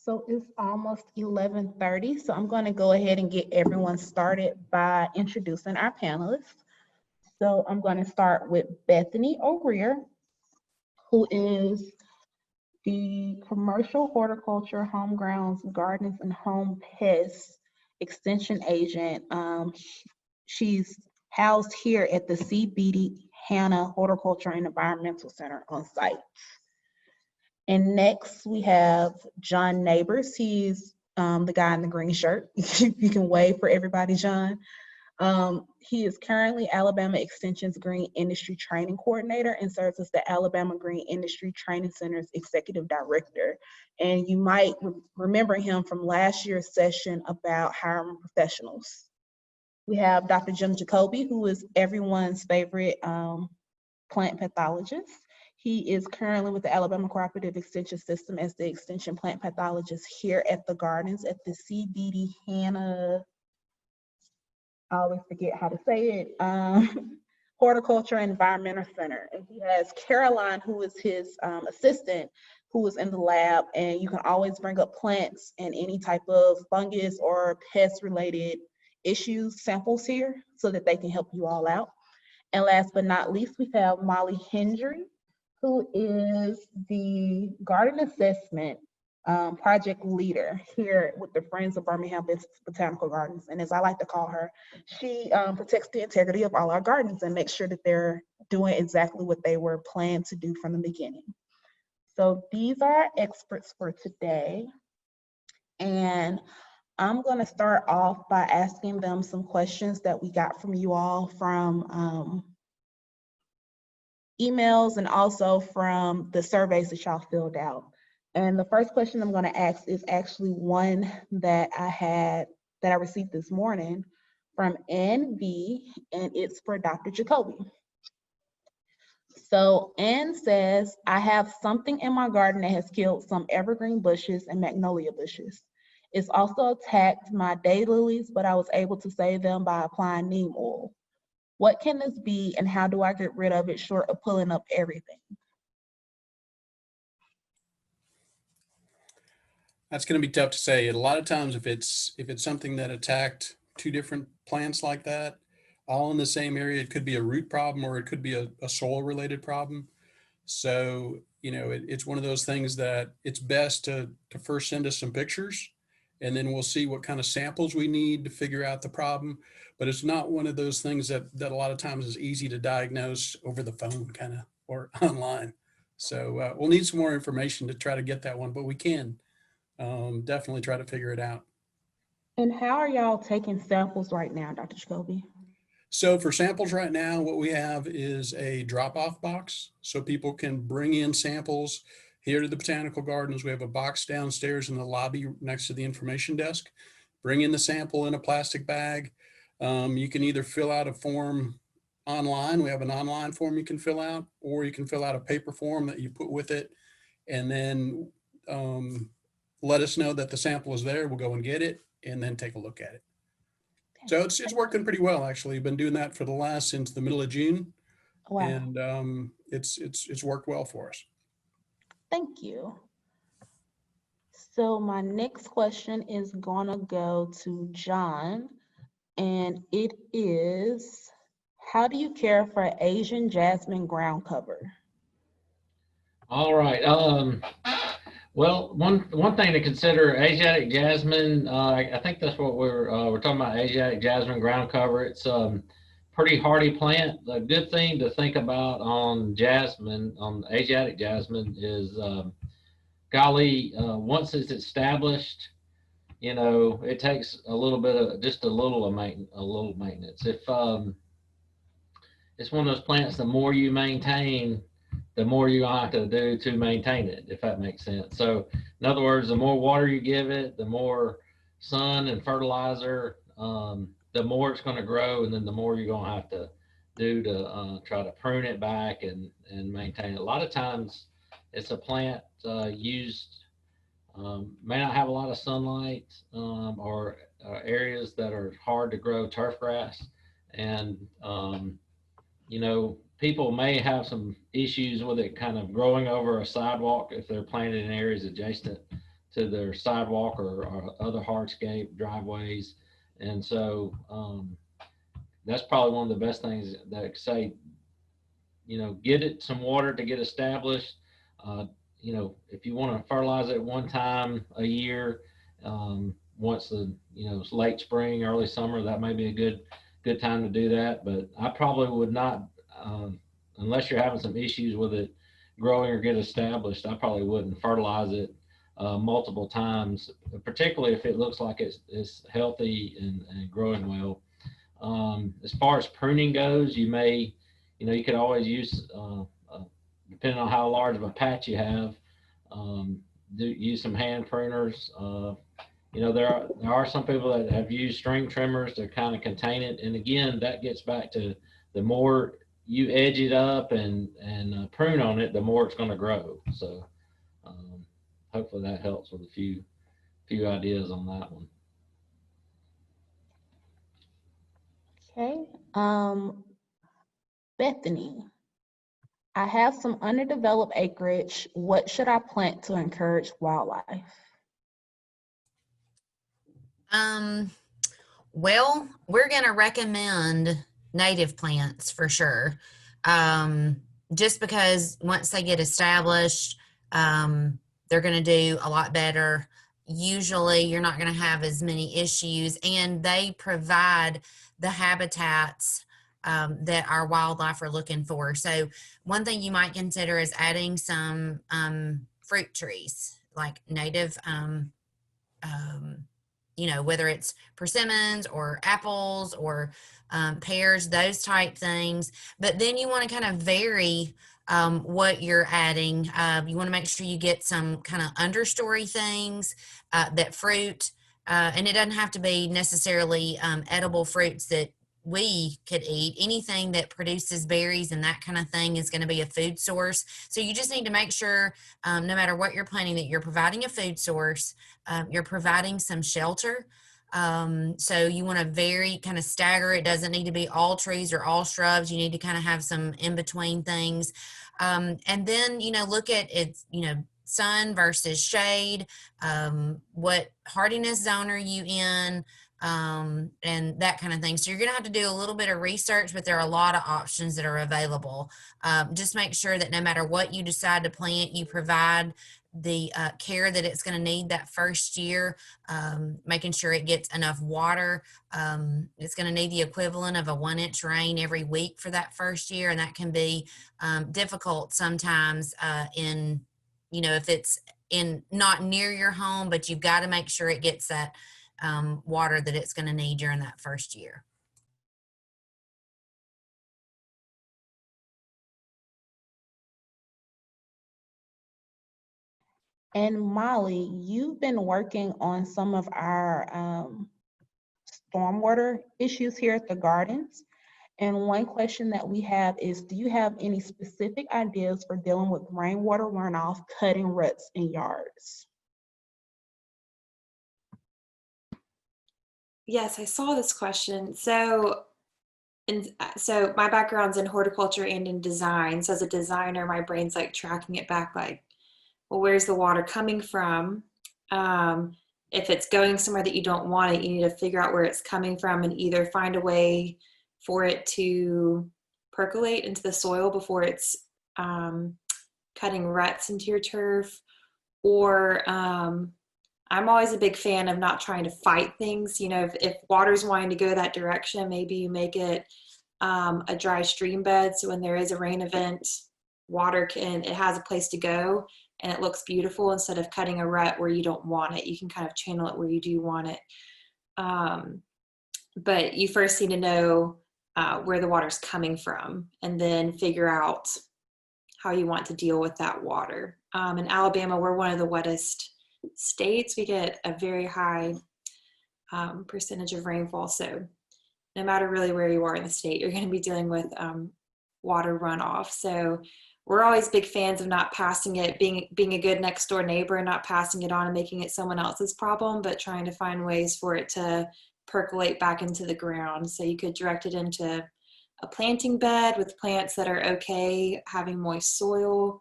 So it's almost 11:30, so I'm going to go ahead and get everyone started by introducing our panelists. So I'm going to start with Bethany O'Rear, who is the Commercial Horticulture, Home Grounds, Gardens, and Home Pests Extension Agent. She's housed here at the CBD Hannah Horticulture and Environmental Center on site. And next we have John Nabors. He's the guy in the green shirt. You can wave for everybody, John. He is currently Alabama Extension's Green Industry Training Coordinator and serves as the Alabama Green Industry Training Center's Executive Director. And you might remember him from last year's session about hiring professionals. We have Dr. Jim Jacobi, who is everyone's favorite plant pathologist. He is currently with the Alabama Cooperative Extension System as the Extension Plant Pathologist here at the Gardens at the CBD Hannah, I always forget how to say it, Horticulture and Environmental Center. And he has Caroline, who is his assistant, who is in the lab, and you can always bring up plants and any type of fungus or pest-related issues, samples here, so that they can help you all out. And last but not least, we have Molly Hendry, who is the garden assessment project leader here with the Friends of Birmingham Botanical Gardens. And as I like to call her, she protects the integrity of all our gardens and makes sure that they're doing exactly what they were planned to do from the beginning. So these are our experts for today. And I'm going to start off by asking them some questions that we got from you all from emails and also from the surveys that y'all filled out. And the first question I'm going to ask is actually one that I received this morning from NV, and it's for Dr. Jacobi. So Ann says, I have something in my garden that has killed some evergreen bushes and magnolia bushes. It's also attacked my daylilies, but I was able to save them by applying neem oil. What can this be, and how do I get rid of it short of pulling up everything? That's going to be tough to say. A lot of times, if it's something that attacked two different plants like that, all in the same area, it could be a root problem or it could be a soil-related problem. So, it's one of those things that it's best to first send us some pictures, and then we'll see what kind of samples we need to figure out the problem. But it's not one of those things that a lot of times is easy to diagnose over the phone kind of or online. So we'll need some more information to try to get that one, but we can definitely try to figure it out. And how are y'all taking samples right now, Dr. Jacobi? So for samples right now, what we have is a drop-off box. So people can bring in samples here to the Botanical Gardens. We have a box downstairs in the lobby next to the information desk. Bring in the sample in a plastic bag. You can either fill out a form online. We have an online form you can fill out, or you can fill out a paper form that you put with it, and then let us know that the sample is there. We'll go and get it and then take a look at it. So it's working pretty well, actually. Been doing that since the middle of June. Wow. And it's worked well for us. Thank you. So my next question is gonna go to John, and it is, how do you care for Asian jasmine ground cover? All right. Well, one thing to consider, Asiatic jasmine. I think that's what we're talking about. Asiatic jasmine ground cover. It's pretty hardy plant. The good thing to think about on jasmine, on Asiatic jasmine, is golly, once it's established, it takes a little bit of just a little maintenance. If it's one of those plants, the more you maintain, the more you have to do to maintain it, if that makes sense. So in other words, the more water you give it, the more sun and fertilizer, the more it's going to grow, and then the more you're going to have to do to try to prune it back and maintain it. A lot of times it's a plant used, may not have a lot of sunlight, or areas that are hard to grow turf grass. And, people may have some issues with it kind of growing over a sidewalk if they're planted in areas adjacent to their sidewalk or other hardscape driveways. And so that's probably one of the best things that say, get it some water to get established. If you want to fertilize it one time a year, once it's late spring, early summer, that may be a good time to do that. But I probably would not, unless you're having some issues with it growing or get established, I probably wouldn't fertilize it multiple times, particularly if it looks like it's healthy and growing well. As far as pruning goes, you could always use, depending on how large of a patch you have, use some hand pruners. There are some people that have used string trimmers to kind of contain it. And again, that gets back to the more you edge it up and prune on it, the more it's going to grow. So hopefully that helps with a few ideas on that one. Okay. Bethany, I have some underdeveloped acreage. What should I plant to encourage wildlife? Well, we're going to recommend native plants for sure. Just because once they get established, they're going to do a lot better. Usually you're not going to have as many issues, and they provide the habitats that our wildlife are looking for. So one thing you might consider is adding some fruit trees, like native, whether it's persimmons or apples or pears, those type things. But then you want to kind of vary what you're adding. You want to make sure you get some kind of understory things that fruit, and it doesn't have to be necessarily edible fruits that we could eat. Anything that produces berries and that kind of thing is going to be a food source. So you just need to make sure, no matter what you're planting, that you're providing a food source, you're providing some shelter. So you want to kind of stagger. It doesn't need to be all trees or all shrubs. You need to kind of have some in between things. And then, look at it's, sun versus shade. What hardiness zone are you in? And that kind of thing. So you're going to have to do a little bit of research, but there are a lot of options that are available. Just make sure that no matter what you decide to plant, you provide the care that it's going to need that first year, making sure it gets enough water. It's going to need the equivalent of a 1-inch rain every week for that first year. And that can be difficult sometimes if it's not near your home, but you've got to make sure it gets that water that it's going to need during that first year. And Molly, you've been working on some of our stormwater issues here at the gardens. And one question that we have is, do you have any specific ideas for dealing with rainwater runoff, cutting ruts in yards? Yes, I saw this question. So my background's in horticulture and in design. So as a designer, my brain's like tracking it back, like, well, where's the water coming from? If it's going somewhere that you don't want it, you need to figure out where it's coming from and either find a way for it to percolate into the soil before it's cutting ruts into your turf. Or I'm always a big fan of not trying to fight things. If water's wanting to go that direction, maybe you make it a dry stream bed. So when there is a rain event, it has a place to go and it looks beautiful instead of cutting a rut where you don't want it. You can kind of channel it where you do want it. But you first need to know where the water's coming from and then figure out how you want to deal with that water. In Alabama, we're one of the wettest states. We get a very high percentage of rainfall. So no matter really where you are in the state, you're going to be dealing with water runoff. So we're always big fans of not passing it, being a good next door neighbor and not passing it on and making it someone else's problem, but trying to find ways for it to percolate back into the ground. So you could direct it into a planting bed with plants that are okay having moist soil.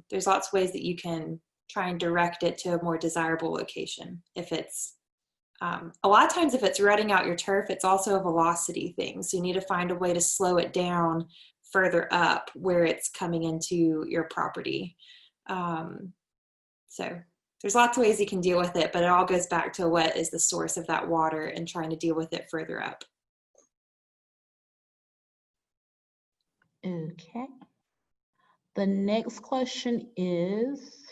There's lots of ways that you can try and direct it to a more desirable location. If it's, a lot of times if it's rutting out your turf, it's also a velocity thing. So you need to find a way to slow it down further up where it's coming into your property. So there's lots of ways you can deal with it, but it all goes back to what is the source of that water and trying to deal with it further up. Okay. The next question is,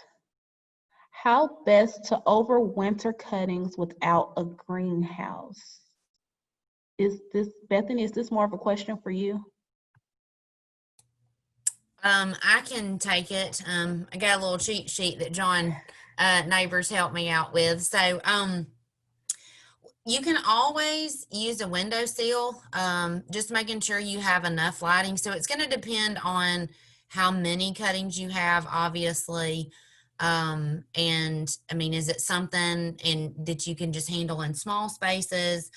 how best to overwinter cuttings without a greenhouse? Is this, Bethany, is this more of a question for you? I can take it. I got a little cheat sheet that John Nabors helped me out with. So you can always use a windowsill, just making sure you have enough lighting. So it's going to depend on how many cuttings you have, obviously. And I mean, is it something that you can just handle in small spaces?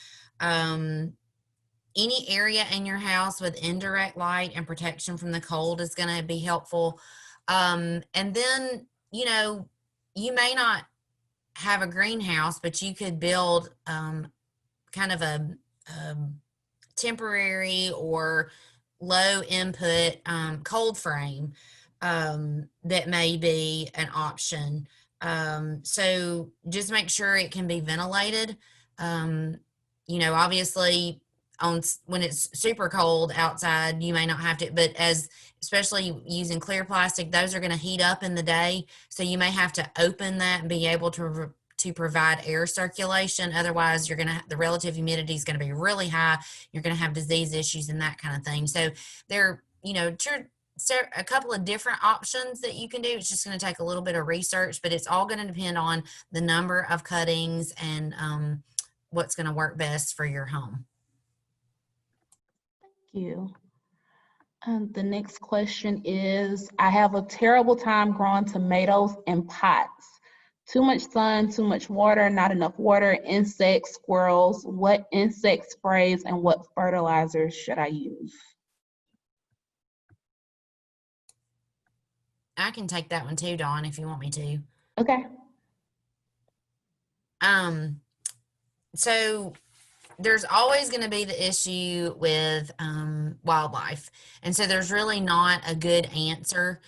Any area in your house with indirect light and protection from the cold is going to be helpful. And then, you know, you may not have a greenhouse, but you could build kind of a temporary or low input cold frame that may be an option. So just make sure it can be ventilated. You know, obviously when it's super cold outside, you may not have to, but especially using clear plastic, those are going to heat up in the day. So you may have to open that and be able to provide air circulation. Otherwise, the relative humidity is going to be really high. You're going to have disease issues and that kind of thing. So there, you know, a couple of different options that you can do. It's just going to take a little bit of research, but it's all going to depend on the number of cuttings and what's going to work best for your home. Thank you. The next question is, I have a terrible time growing tomatoes in pots. Too much sun, too much water, not enough water, insects, squirrels. What insect sprays and what fertilizers should I use? I can take that one too, Dawn, if you want me to. Okay. So there's always going to be the issue with wildlife. And so there's really not a good answer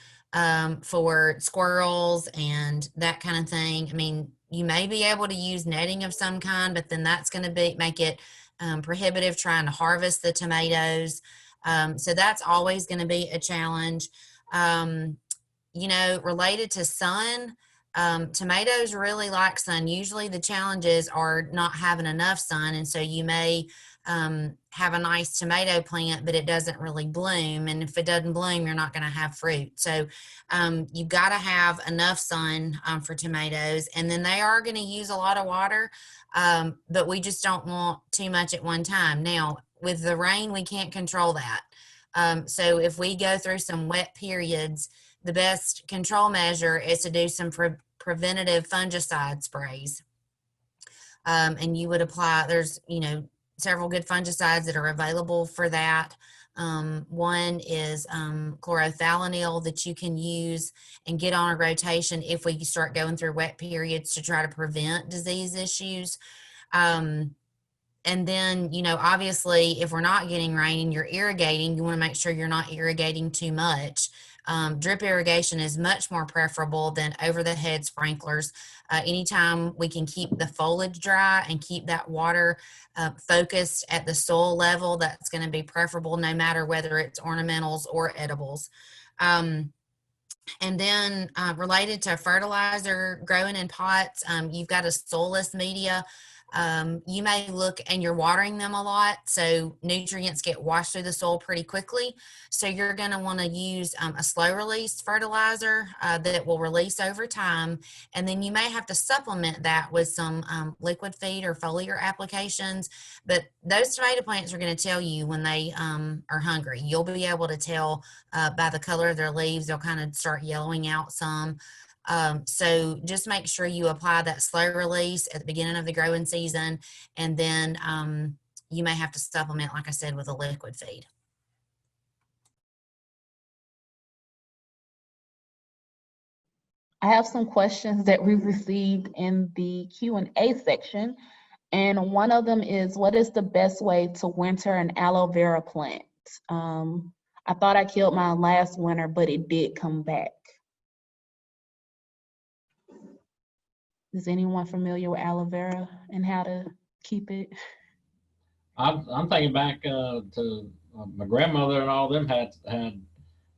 for squirrels and that kind of thing. I mean, you may be able to use netting of some kind, but then that's going to make it prohibitive trying to harvest the tomatoes. So that's always going to be a challenge. You know, related to sun, tomatoes really like sun. Usually the challenges are not having enough sun. And so you may have a nice tomato plant, but it doesn't really bloom. And if it doesn't bloom, you're not going to have fruit. So you've got to have enough sun for tomatoes. And then they are going to use a lot of water, but we just don't want too much at one time. Now, with the rain, we can't control that. So if we go through some wet periods, the best control measure is to do some preventative fungicide sprays. And you would apply, there's, you know, several good fungicides that are available for that. One is chlorothalonil that you can use and get on a rotation if we start going through wet periods to try to prevent disease issues. And then, you know, obviously, if we're not getting rain and you're irrigating, you want to make sure you're not irrigating too much. Drip irrigation is much more preferable than over-the-head sprinklers. Anytime we can keep the foliage dry and keep that water focused at the soil level, that's going to be preferable no matter whether it's ornamentals or edibles. And then related to fertilizer growing in pots, you've got a soulless media. You may look and you're watering them a lot, so nutrients get washed through the soil pretty quickly. So you're going to want to use a slow release fertilizer that will release over time. And then you may have to supplement that with some liquid feed or foliar applications. But those tomato plants are going to tell you when they are hungry. You'll be able to tell by the color of their leaves. They'll kind of start yellowing out some. So just make sure you apply that slow release at the beginning of the growing season, and then you may have to supplement, like I said, with a liquid feed. I have some questions that we received in the Q&A section. And one of them is, what is the best way to winter an aloe vera plant? I thought I killed mine last winter, but it did come back. Is anyone familiar with aloe vera and how to keep it? I'm thinking back to my grandmother and all them had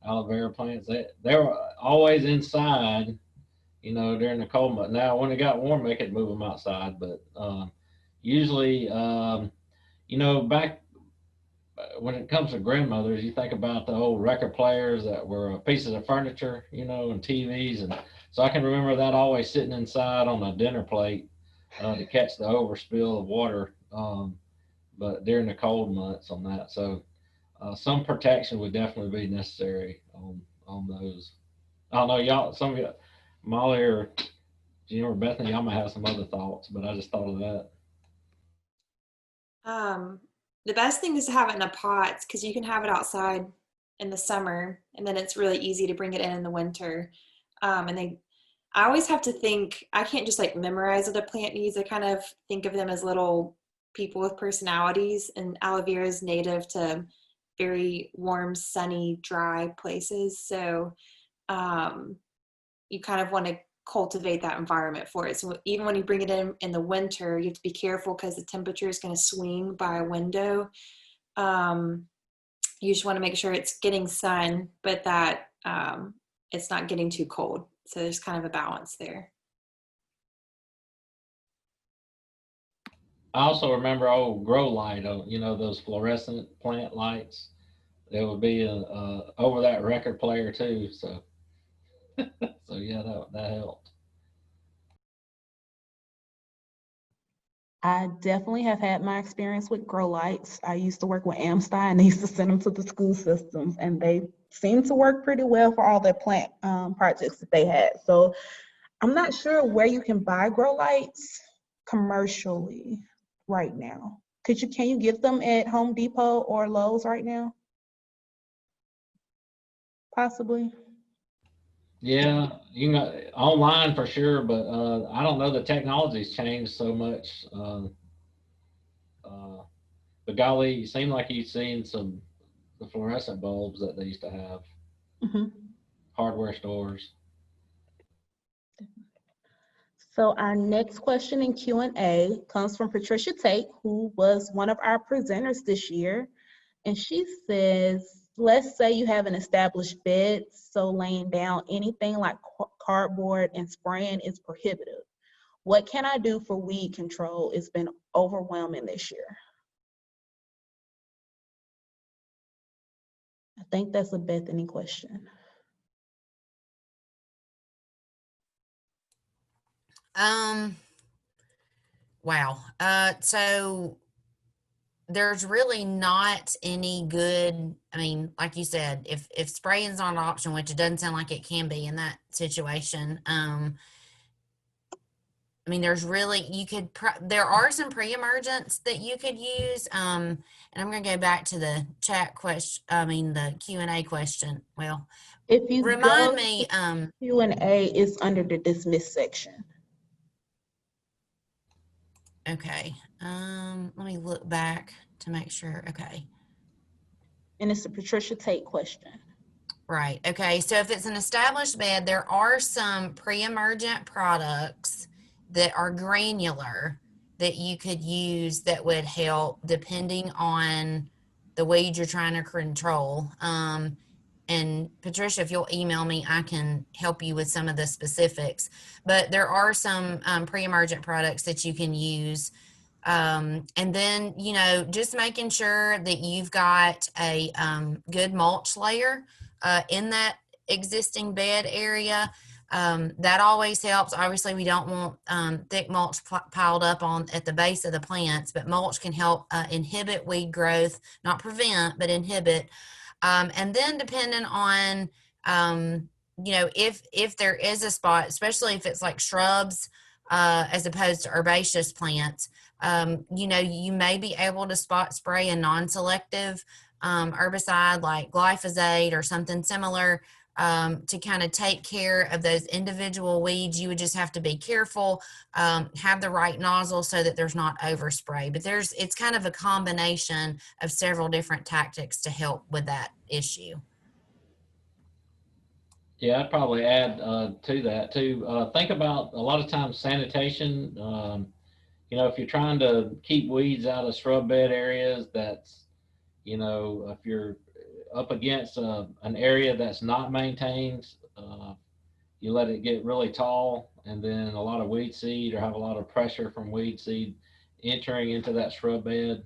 aloe vera plants. They were always inside, you know, during the cold month. Now, when it got warm, they could move them outside, but usually, you know, back when it comes to grandmothers, you think about the old record players that were pieces of furniture, you know, and TVs. And so I can remember that always sitting inside on a dinner plate to catch the overspill of water. But during the cold months on that. So some protection would definitely be necessary on those. I don't know, y'all, some of you, Molly or Jim or Bethany, y'all might have some other thoughts, but I just thought of that. The best thing is to have it in a pot because you can have it outside in the summer and then it's really easy to bring it in the winter. I always have to think, I can't just like memorize what a plant needs. I kind of think of them as little people with personalities, and aloe vera is native to very warm, sunny, dry places. So you kind of want to cultivate that environment for it. So even when you bring it in the winter, you have to be careful because the temperature is going to swing by a window. You just want to make sure it's getting sun, but that it's not getting too cold. So there's kind of a balance there. I also remember old grow light, you know, those fluorescent plant lights. There would be over that record player too. So, so yeah, that helped. I definitely have had my experience with grow lights. I used to work with Amstein, and they used to send them to the school systems, and they seemed to work pretty well for all their plant projects that they had. So I'm not sure where you can buy grow lights commercially right now. Can you get them at Home Depot or Lowe's right now? Possibly. Yeah, you know, online for sure, but I don't know, the technology's changed so much. But golly, you seem like you've seen the fluorescent bulbs that they used to have. Mm-hmm. Hardware stores. So our next question in Q&A comes from Patricia Tate, who was one of our presenters this year. And she says, let's say you have an established bed, so laying down anything like cardboard and spraying is prohibitive. What can I do for weed control? It's been overwhelming this year. I think that's a Bethany question. Wow. So there's really not any good, I mean, like you said, if spraying is not an option, which it doesn't sound like it can be in that situation, I mean, there's really, there are some pre-emergents that you could use. And I'm going to go back to the chat question, the Q&A question. Well, if you remind me. Q&A is under the dismiss section. Okay. Let me look back to make sure. Okay. And it's a Patricia Tate question. Right. Okay. So if it's an established bed, there are some pre-emergent products that are granular that you could use that would help depending on the weed you're trying to control. And Patricia, if you'll email me, I can help you with some of the specifics. But there are some pre-emergent products that you can use. And then, you know, just making sure that you've got a good mulch layer in that existing bed area. That always helps. Obviously, we don't want thick mulch piled up at the base of the plants, but mulch can help inhibit weed growth, not prevent, but inhibit. And then depending on, you know, if there is a spot, especially if it's like shrubs as opposed to herbaceous plants, you know, you may be able to spot spray a non-selective herbicide like glyphosate or something similar to kind of take care of those individual weeds. You would just have to be careful, have the right nozzle so that there's not overspray. But it's kind of a combination of several different tactics to help with that issue. Yeah, I'd probably add to that too. Think about a lot of times sanitation. If you're trying to keep weeds out of shrub bed areas, that's, if you're up against an area that's not maintained, you let it get really tall, and then a lot of weed seed or have a lot of pressure from weed seed entering into that shrub bed,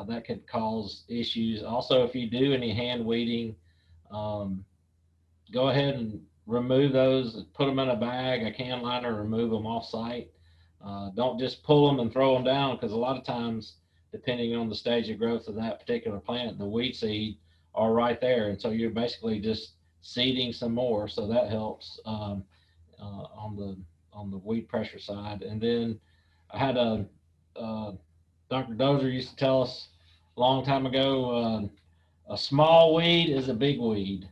that could cause issues. Also, if you do any hand weeding, go ahead and remove those, put them in a bag, a can liner, remove them off site. Don't just pull them and throw them down, because a lot of times, depending on the stage of growth of that particular plant, the weed seed are right there. And so you're basically just seeding some more. So that helps on the weed pressure side. And then I had Dr. Dozer used to tell us a long time ago, a small weed is a big weed.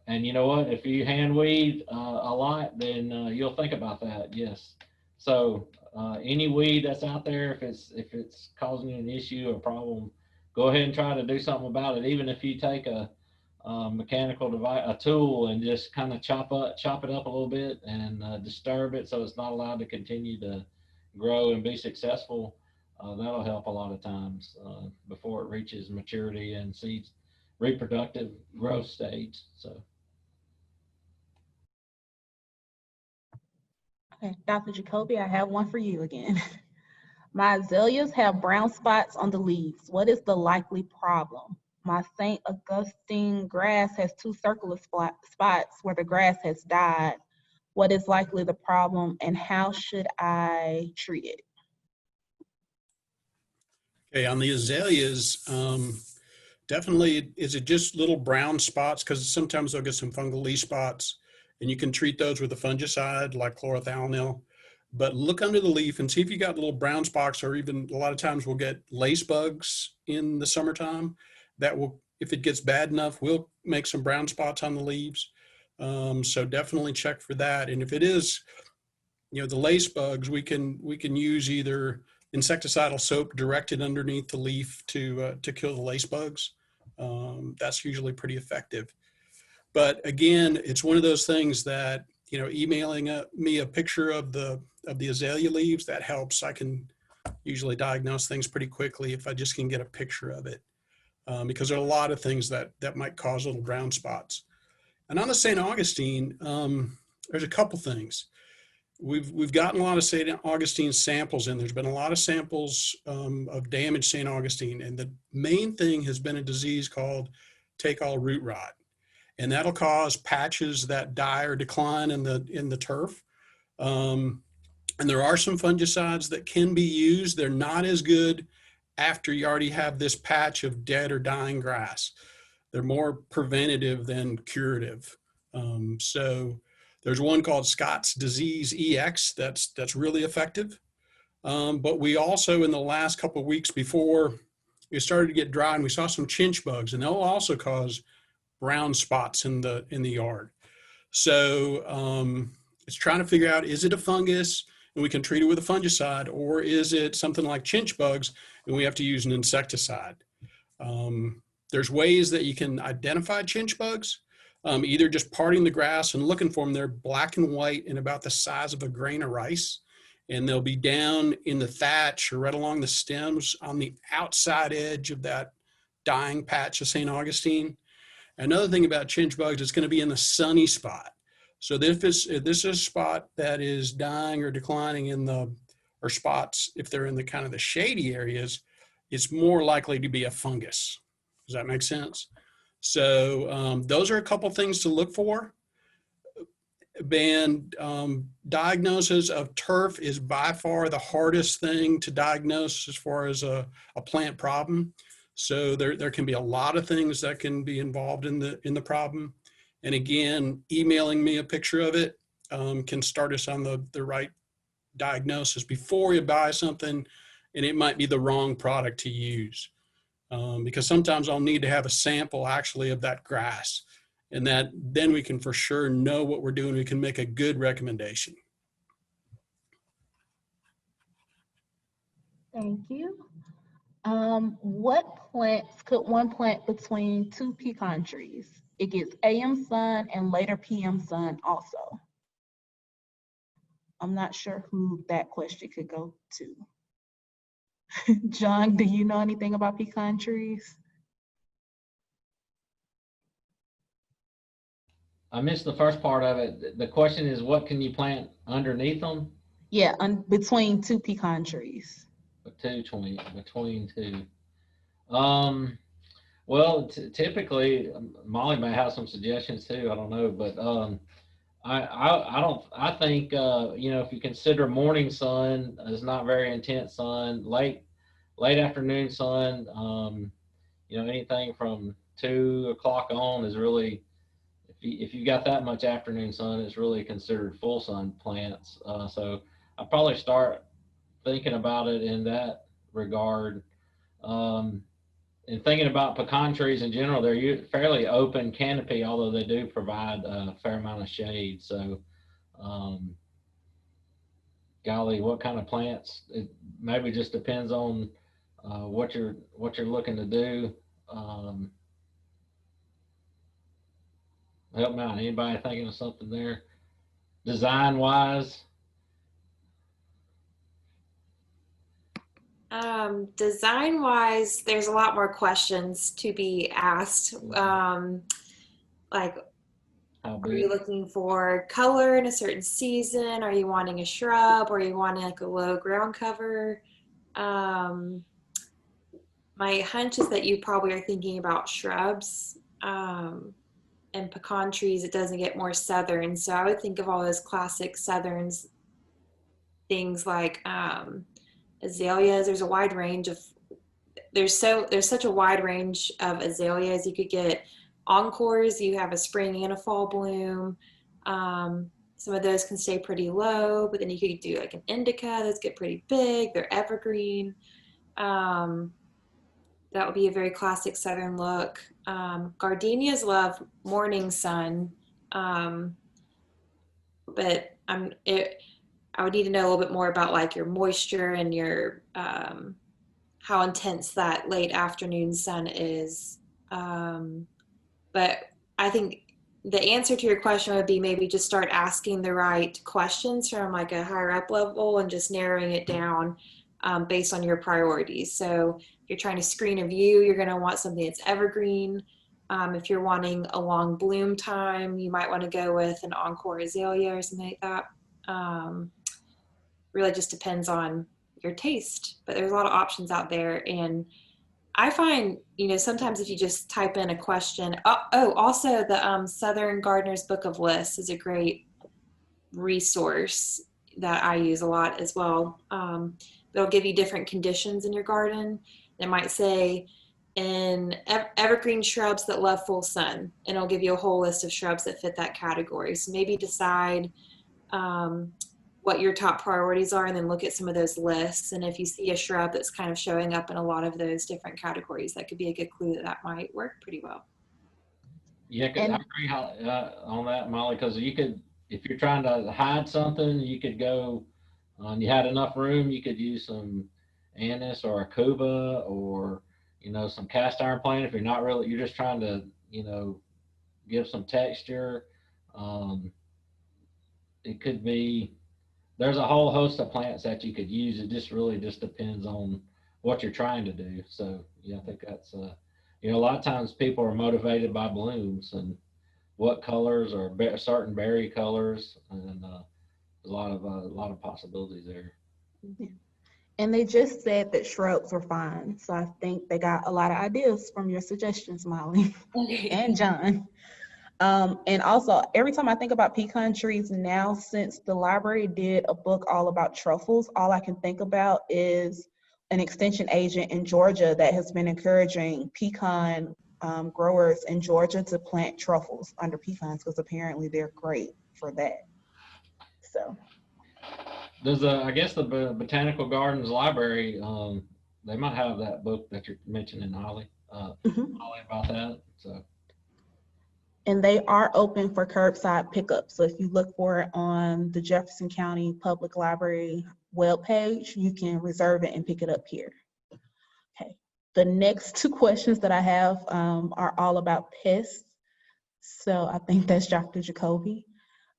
And you know what? If you hand weed a lot, then you'll think about that. Yes. So any weed that's out there, if it's causing you an issue or problem, go ahead and try to do something about it. Even if you take a mechanical device, a tool, and just kind of chop it up a little bit and disturb it so it's not allowed to continue to grow and be successful, that'll help a lot of times before it reaches maturity and seeds reproductive growth stage. So. Okay, Dr. Jacobi, I have one for you again. My azaleas have brown spots on the leaves. What is the likely problem? My St. Augustine grass has 2 circular spots where the grass has died. What is likely the problem, and how should I treat it? Okay, on the azaleas, definitely, is it just little brown spots? Because sometimes they'll get some fungal leaf spots, and you can treat those with a fungicide like chlorothalonil. But look under the leaf and see if you got little brown spots, or even a lot of times we'll get lace bugs in the summertime. That will, if it gets bad enough, will make some brown spots on the leaves. So definitely check for that. And if it is, the lace bugs, we can use either insecticidal soap directed underneath the leaf to kill the lace bugs. That's usually pretty effective. But again, it's one of those things that, emailing me a picture of the azalea leaves, that helps. I can usually diagnose things pretty quickly if I just can get a picture of it, because there are a lot of things that might cause little brown spots. And on the St. Augustine, there's a couple things. We've gotten a lot of St. Augustine samples in. There's been a lot of samples of damaged St. Augustine, and the main thing has been a disease called take-all root rot. And that'll cause patches that die or decline in the turf. And there are some fungicides that can be used. They're not as good after you already have this patch of dead or dying grass. They're more preventative than curative. So there's one called Scott's Disease EX that's really effective. But we also, in the last couple of weeks before it started to get dry, and we saw some chinch bugs, and they'll also cause brown spots in the yard. So it's trying to figure out, is it a fungus and we can treat it with a fungicide, or is it something like chinch bugs and we have to use an insecticide? There's ways that you can identify chinch bugs, either just parting the grass and looking for them. They're black and white and about the size of a grain of rice, and they'll be down in the thatch or right along the stems on the outside edge of that dying patch of St. Augustine. Another thing about chinch bugs, it's going to be in the sunny spot. So if this is a spot that is dying or declining or spots, if they're in the kind of the shady areas, it's more likely to be a fungus. Does that make sense? So those are a couple things to look for. And diagnosis of turf is by far the hardest thing to diagnose as far as a plant problem. So there can be a lot of things that can be involved in the problem. And again, emailing me a picture of it can start us on the right diagnosis before you buy something, and it might be the wrong product to use. Because sometimes I'll need to have a sample actually of that grass And that then we can for sure know what we're doing. We can make a good recommendation. Thank you. What plants could one plant between two pecan trees? It gets AM sun and later PM sun also. I'm not sure who that question could go to. John, do you know anything about pecan trees? I missed the first part of it. The question is, what can you plant underneath them? Yeah, between two pecan trees. Between two. Well, typically, Molly may have some suggestions too. I don't know, but I think you know, if you consider morning sun as not very intense sun, late afternoon sun, you know, anything from 2 o'clock on is really, if you got that much afternoon sun, it's really considered full sun plants. So I'd probably start thinking about it in that regard. And thinking about pecan trees in general, they're fairly open canopy, although they do provide a fair amount of shade. So, golly, what kind of plants? It maybe just depends on what you're looking to do. Help me out. Anybody thinking of something there, design wise? Design wise, there's a lot more questions to be asked. Like, How are you big? looking for color in a certain season? Are you wanting a shrub? Or are you wanting like a low ground cover? My hunch is that you probably are thinking about shrubs. And pecan trees, it doesn't get more southern. So I would think of all those classic southerns, things like azaleas. There's a wide range of, there's such a wide range of azaleas. You could get encores, you have a spring and a fall bloom. Some of those can stay pretty low, but then you could do like an indica, those get pretty big, they're evergreen. That would be a very classic southern look. Gardenias love morning sun, but I would need to know a little bit more about like your moisture and your how intense that late afternoon sun is. But I think the answer to your question would be maybe just start asking the right questions from like a higher up level and just narrowing it down based on your priorities. So if you're trying to screen a view, you're going to want something that's evergreen. If you're wanting a long bloom time, you might want to go with an encore azalea or something like that. Really just depends on your taste, but there's a lot of options out there. And I find, you know, sometimes if you just type in a question, also the Southern Gardener's Book of Lists is a great resource that I use a lot as well. It'll give you different conditions in your garden. It might say in evergreen shrubs that love full sun, and it'll give you a whole list of shrubs that fit that category. So maybe decide what your top priorities are, and then look at some of those lists. And if you see a shrub that's kind of showing up in a lot of those different categories, that could be a good clue that might work pretty well. Yeah, I agree on that, Molly, because you could, if you're trying to hide something, you could go, you had enough room, you could use some anise or a cuba or, you know, some cast iron plant. If you're not really, you're just trying to, you know, give some texture. It could be, there's a whole host of plants that you could use. It just really just depends on what you're trying to do. So yeah, I think that's you know, a lot of times people are motivated by blooms and what colors or certain berry colors, and there's a lot of possibilities there. And they just said that shrubs were fine. So I think they got a lot of ideas from your suggestions, Molly and John. And also, every time I think about pecan trees now, since the library did a book all about truffles, all I can think about is an extension agent in Georgia that has been encouraging pecan growers in Georgia to plant truffles under pecans because apparently they're great for that. So There's I guess the Botanical Gardens Library, they might have that book that you're mentioning, Holly, Holly, about that. So And they are open for curbside pickup. So if you look for it on the Jefferson County Public Library webpage, you can reserve it and pick it up here. Okay. The next two questions that I have are all about pests. So I think that's Dr. Jacobi.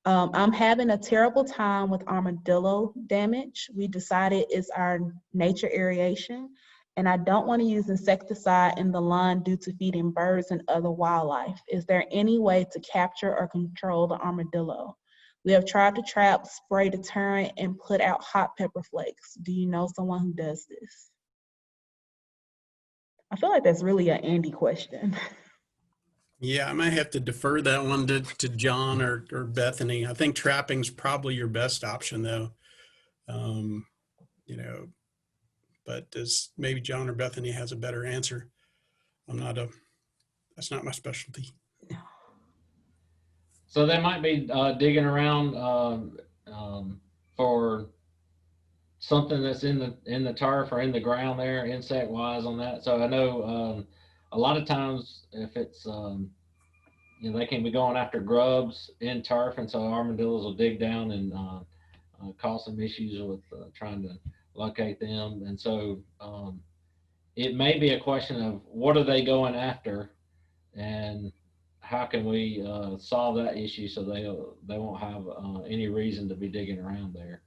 I'm having a terrible time with armadillo damage. We decided it's our nature aeration, and I don't want to use insecticide in the lawn due to feeding birds and other wildlife. Is there any way to capture or control the armadillo? We have tried to trap, spray deterrent, and put out hot pepper flakes. Do you know someone who does this? I feel like that's really an Andy question. Yeah, I might have to defer that one to John or Bethany. I think trapping's probably your best option though. You know, but does maybe John or Bethany has a better answer. That's not my specialty. So they might be digging around for something that's in the turf or in the ground there, insect wise on that. So I know a lot of times if it's you know, they can be going after grubs in turf, and so armadillos will dig down and cause some issues with trying to locate them. And so it may be a question of what are they going after, and how can we solve that issue so they won't have any reason to be digging around there.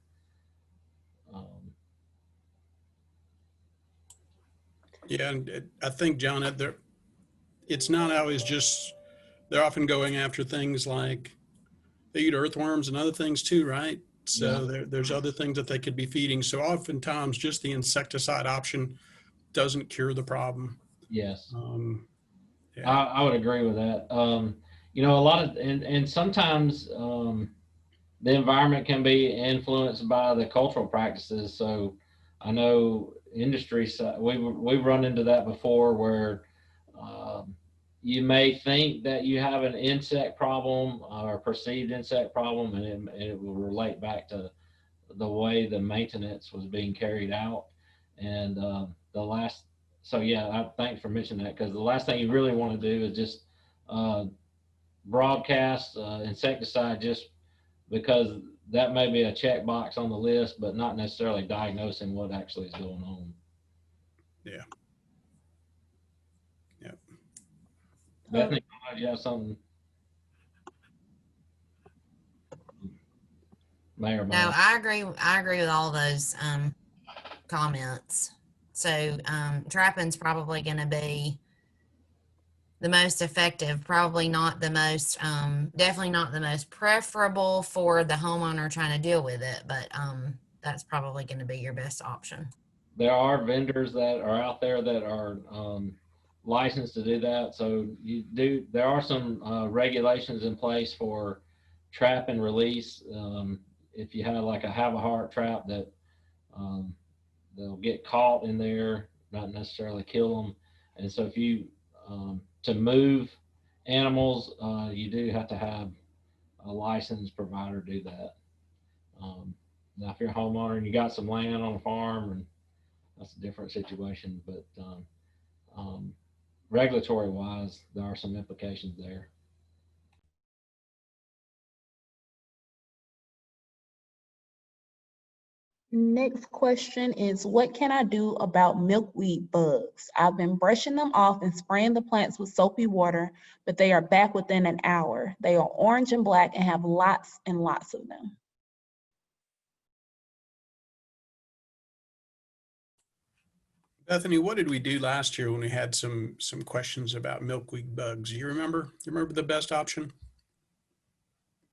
Yeah, and I think, John, it's not always just, they're often going after things like they eat earthworms and other things too, right? So Yeah. there's other things that they could be feeding. So oftentimes just the insecticide option doesn't cure the problem. Yes. Yeah. I would agree with that. You know, a lot of, and sometimes the environment can be influenced by the cultural practices. So I know industry side, we've run into that before where you may think that you have an insect problem or perceived insect problem, and it will relate back to the way the maintenance was being carried out. And so yeah, thanks for mentioning that, because the last thing you really want to do is just broadcast insecticide just because that may be a checkbox on the list, but not necessarily diagnosing what actually is going on. Yeah. Yeah. Bethany, do you have something? Mayor, No, I agree with all those comments. So trapping's probably going to be the most effective, probably not the most, definitely not the most preferable for the homeowner trying to deal with it, but that's probably going to be your best option. there are vendors that are out there that are licensed to do that. So there are some regulations in place for trap and release. If you have like a heart trap that they'll get caught in there, not necessarily kill them. And so if you, to move animals, you do have to have a licensed provider do that. Now, if you're a homeowner and you got some land on a farm, and that's a different situation, but regulatory wise, there are some implications there. Next question is, what can I do about milkweed bugs? I've been brushing them off and spraying the plants with soapy water, but they are back within an hour. They are orange and black and have lots and lots of them. Bethany, what did we do last year when we had some questions about milkweed bugs? You remember? You remember the best option?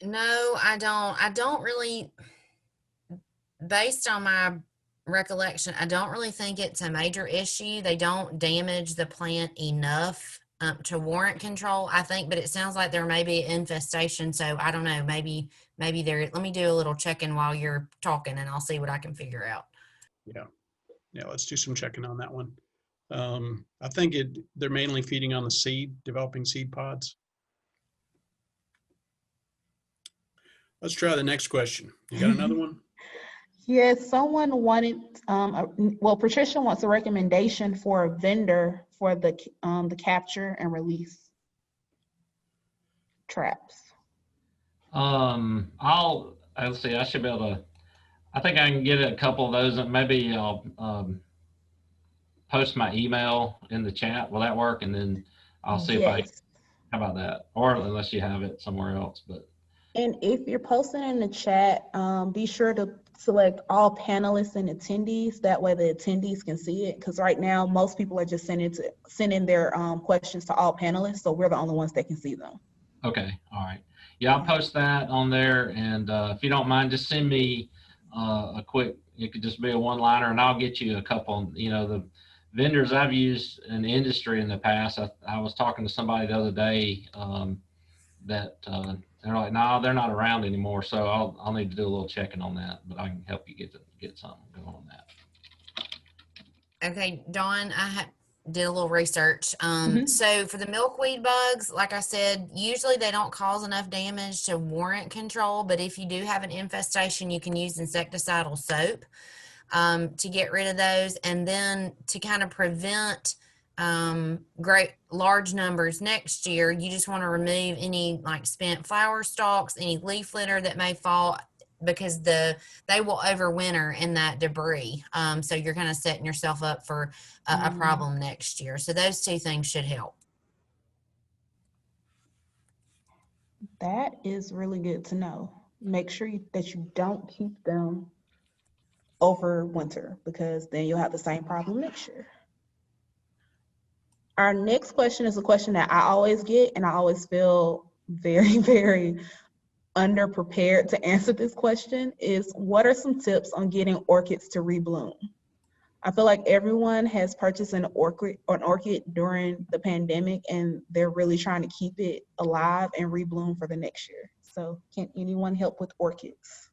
No, I don't. I don't really, based on my recollection, I don't really think it's a major issue. They don't damage the plant enough to warrant control, I think, but it sounds like there may be an infestation. So I don't know, maybe there, let me do a little checking while you're talking and I'll see what I can figure out. Yeah, let's do some checking on that one. I think they're mainly feeding on the seed, developing seed pods. Let's try the next question. You got another one? Yes, someone wanted, well, Patricia wants a recommendation for a vendor for the capture and release. traps? Let's see, I should be able to, I think I can get a couple of those and maybe I'll, post my email in the chat. Will that work? And then I'll see if I, Yes. how about that? Or unless you have it somewhere else, but. And if you're posting in the chat, be sure to select all panelists and attendees. That way the attendees can see it. Because right now, most people are just sending their questions to all panelists. So we're the only ones that can see them. Okay, all right. Yeah, I'll post that on there. And if you don't mind, just send me a quick, it could just be a one-liner and I'll get you a couple, you know, the vendors I've used in the industry in the past. I was talking to somebody the other day that they're like, no, they're not around anymore. So I'll need to do a little checking on that, but I can help you get something going on that. Okay, Dawn, did a little research. Mhm. So for the milkweed bugs, like I said, usually they don't cause enough damage to warrant control, but if you do have an infestation, you can use insecticidal soap to get rid of those. And then to kind of prevent great large numbers next year, you just want to remove any like spent flower stalks, any leaf litter that may fall, because they will overwinter in that debris. So you're kind of setting yourself up for a problem next year. So those two things should help. That is really good to know. Make sure that you don't keep them over winter, because then you'll have the same problem next year. Our next question is a question that I always get, and I always feel very, very underprepared to answer this question, is what are some tips on getting orchids to rebloom? I feel like everyone has purchased an orchid during the pandemic, and they're really trying to keep it alive and rebloom for the next year. So can anyone help with orchids?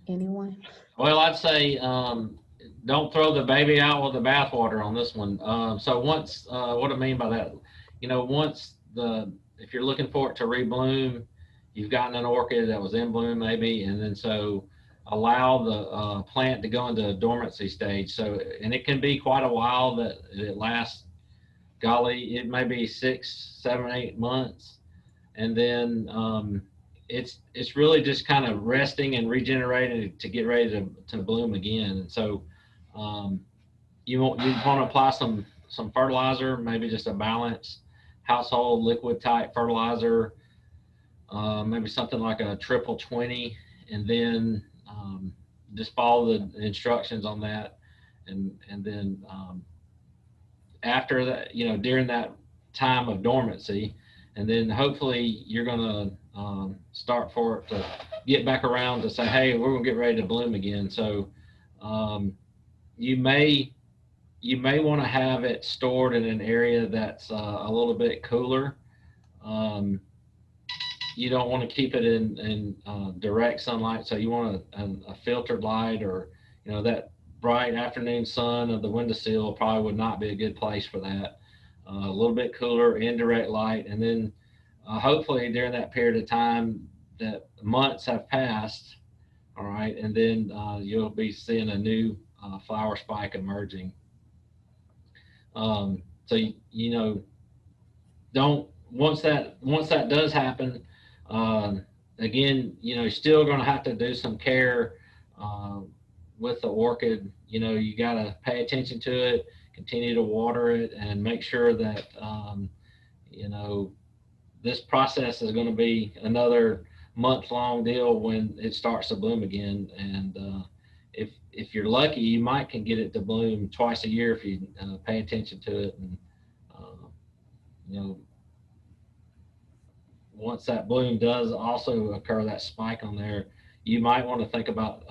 Anyone? Well, I'd say don't throw the baby out with the bathwater on this one. So once, what I mean by that, you know, once if you're looking for it to rebloom, you've gotten an orchid that was in bloom maybe, and then so allow the plant to go into a dormancy stage. So, and it can be quite a while that it lasts. Golly, it may be 6, 7, 8 months, and then it's really just kind of resting and regenerating to get ready to bloom again. And so you want to apply some fertilizer, maybe just a balanced household liquid type fertilizer, maybe something like a 20-20, and then just follow the instructions on that. And then after that, you know, during that time of dormancy, and then hopefully you're going to start for it to get back around to say, hey, we're going to get ready to bloom again. So you may want to have it stored in an area that's a little bit cooler. You don't want to keep it in direct sunlight. So you want a filtered light, or, you know, that bright afternoon sun of the windowsill probably would not be a good place for that. A little bit cooler, indirect light, and then hopefully during that period of time that months have passed, all right, and then you'll be seeing a new flower spike emerging. So you know, once that does happen, again, you know, you're still going to have to do some care with the orchid. You know, you got to pay attention to it, continue to water it, and make sure that you know, this process is going to be another month-long deal when it starts to bloom again. And if you're lucky, you can get it to bloom twice a year if you pay attention to it. And you know, once that bloom does also occur, that spike on there, you might want to think about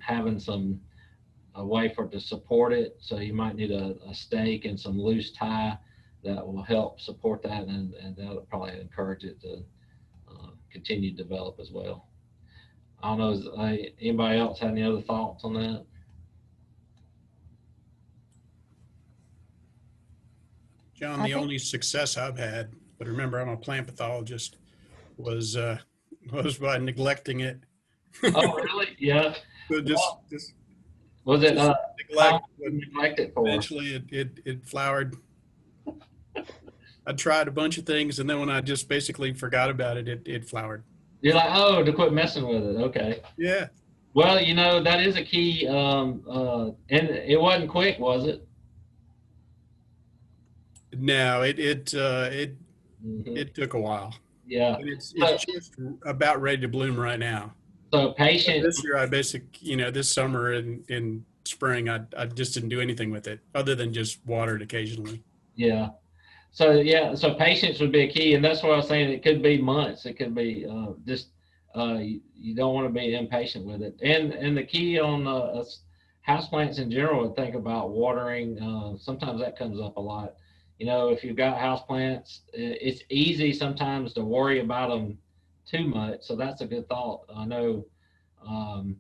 having a way for it to support it. So you might need a stake and some loose tie that will help support that, and that'll probably encourage it to continue to develop as well. I don't know, anybody else have any other thoughts on that? John, the only success I've had, but remember I'm a plant pathologist, was by neglecting it. Oh, really? Yeah. So just Was it, Just how long neglect. did you neglect it for? Eventually it flowered. I tried a bunch of things, and then when I just basically forgot about it, it flowered. You're like, oh, to quit messing with it. Okay. Yeah. Well, you know, that is a key. And it wasn't quick, was it? No, Mhm. it took a while. Yeah. And it's So, just about ready to bloom right now. so patient. This year, this summer and spring, I just didn't do anything with it other than just water it occasionally. Yeah. So yeah, so patience would be a key, and that's what I was saying. It could be months. It could be just you don't want to be impatient with it. And the key on houseplants in general, think about watering. Sometimes that comes up a lot. You know, if you've got houseplants, it's easy sometimes to worry about them too much. So that's a good thought. I know. Um,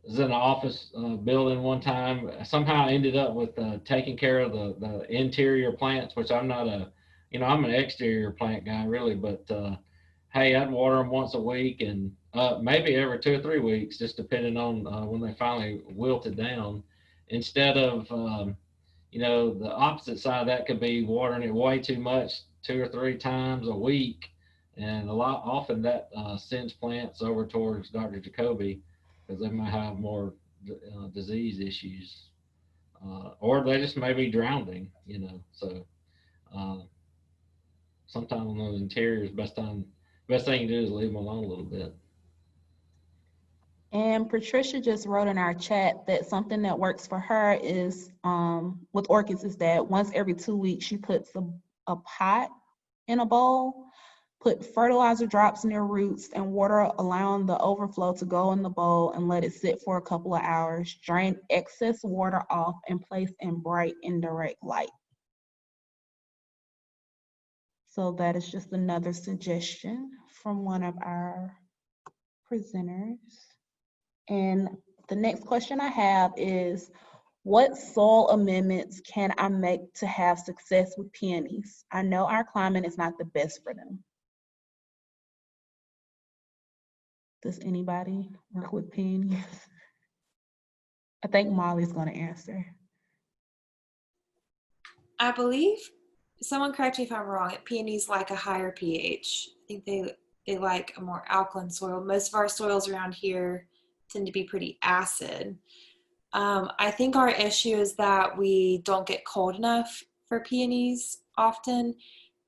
was in an office building one time. Somehow I ended up with taking care of the interior plants, which I'm not I'm an exterior plant guy really, but hey, I'd water them once a week and maybe every 2 or 3 weeks, just depending on when they finally wilted down. Instead of, the opposite side of that could be watering it way too much 2 or 3 times a week. And often that sends plants over towards Dr. Jacobi because they might have more disease issues, or they just may be drowning, So sometimes on those interiors, best thing you can do is leave them alone a little bit. And Patricia just wrote in our chat that something that works for her is with orchids is that once every 2 weeks she puts a pot in a bowl, put fertilizer drops near roots and water allowing the overflow to go in the bowl and let it sit for a couple of hours. Drain excess water off and place in bright indirect light. So that is just another suggestion from one of our presenters. And the next question I have is, what soil amendments can I make to have success with peonies? I know our climate is not the best for them. Does anybody work with peonies? I think Molly's going to answer. I believe, someone correct me if I'm wrong, peonies like a higher pH. I think they like a more alkaline soil. Most of our soils around here tend to be pretty acid. I think our issue is that we don't get cold enough for peonies often,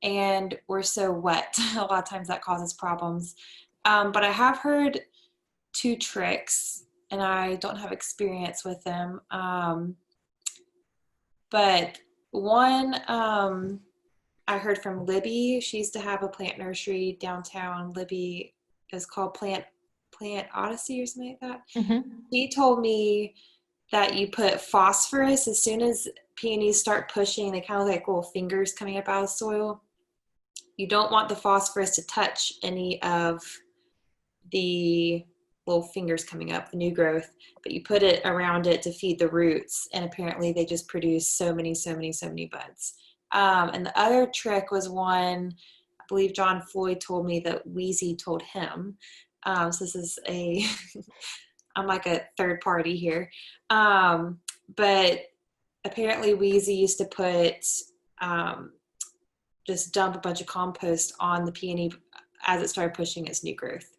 and we're so wet. A lot of times that causes problems. But I have heard 2 tricks, and I don't have experience with them. But one, I heard from Libby. She used to have a plant nursery downtown. Libby is called Plant Odyssey or something like that. Mm-hmm. She told me that you put phosphorus as soon as peonies start pushing. They kind of like little fingers coming up out of the soil. You don't want the phosphorus to touch any of the little fingers coming up, the new growth, but you put it around it to feed the roots, and apparently they just produce so many buds. And the other trick was one, I believe John Floyd told me that Wheezy told him. So this is I'm like a third party here. But apparently Wheezy used to put, just dump a bunch of compost on the peony as it started pushing its new growth.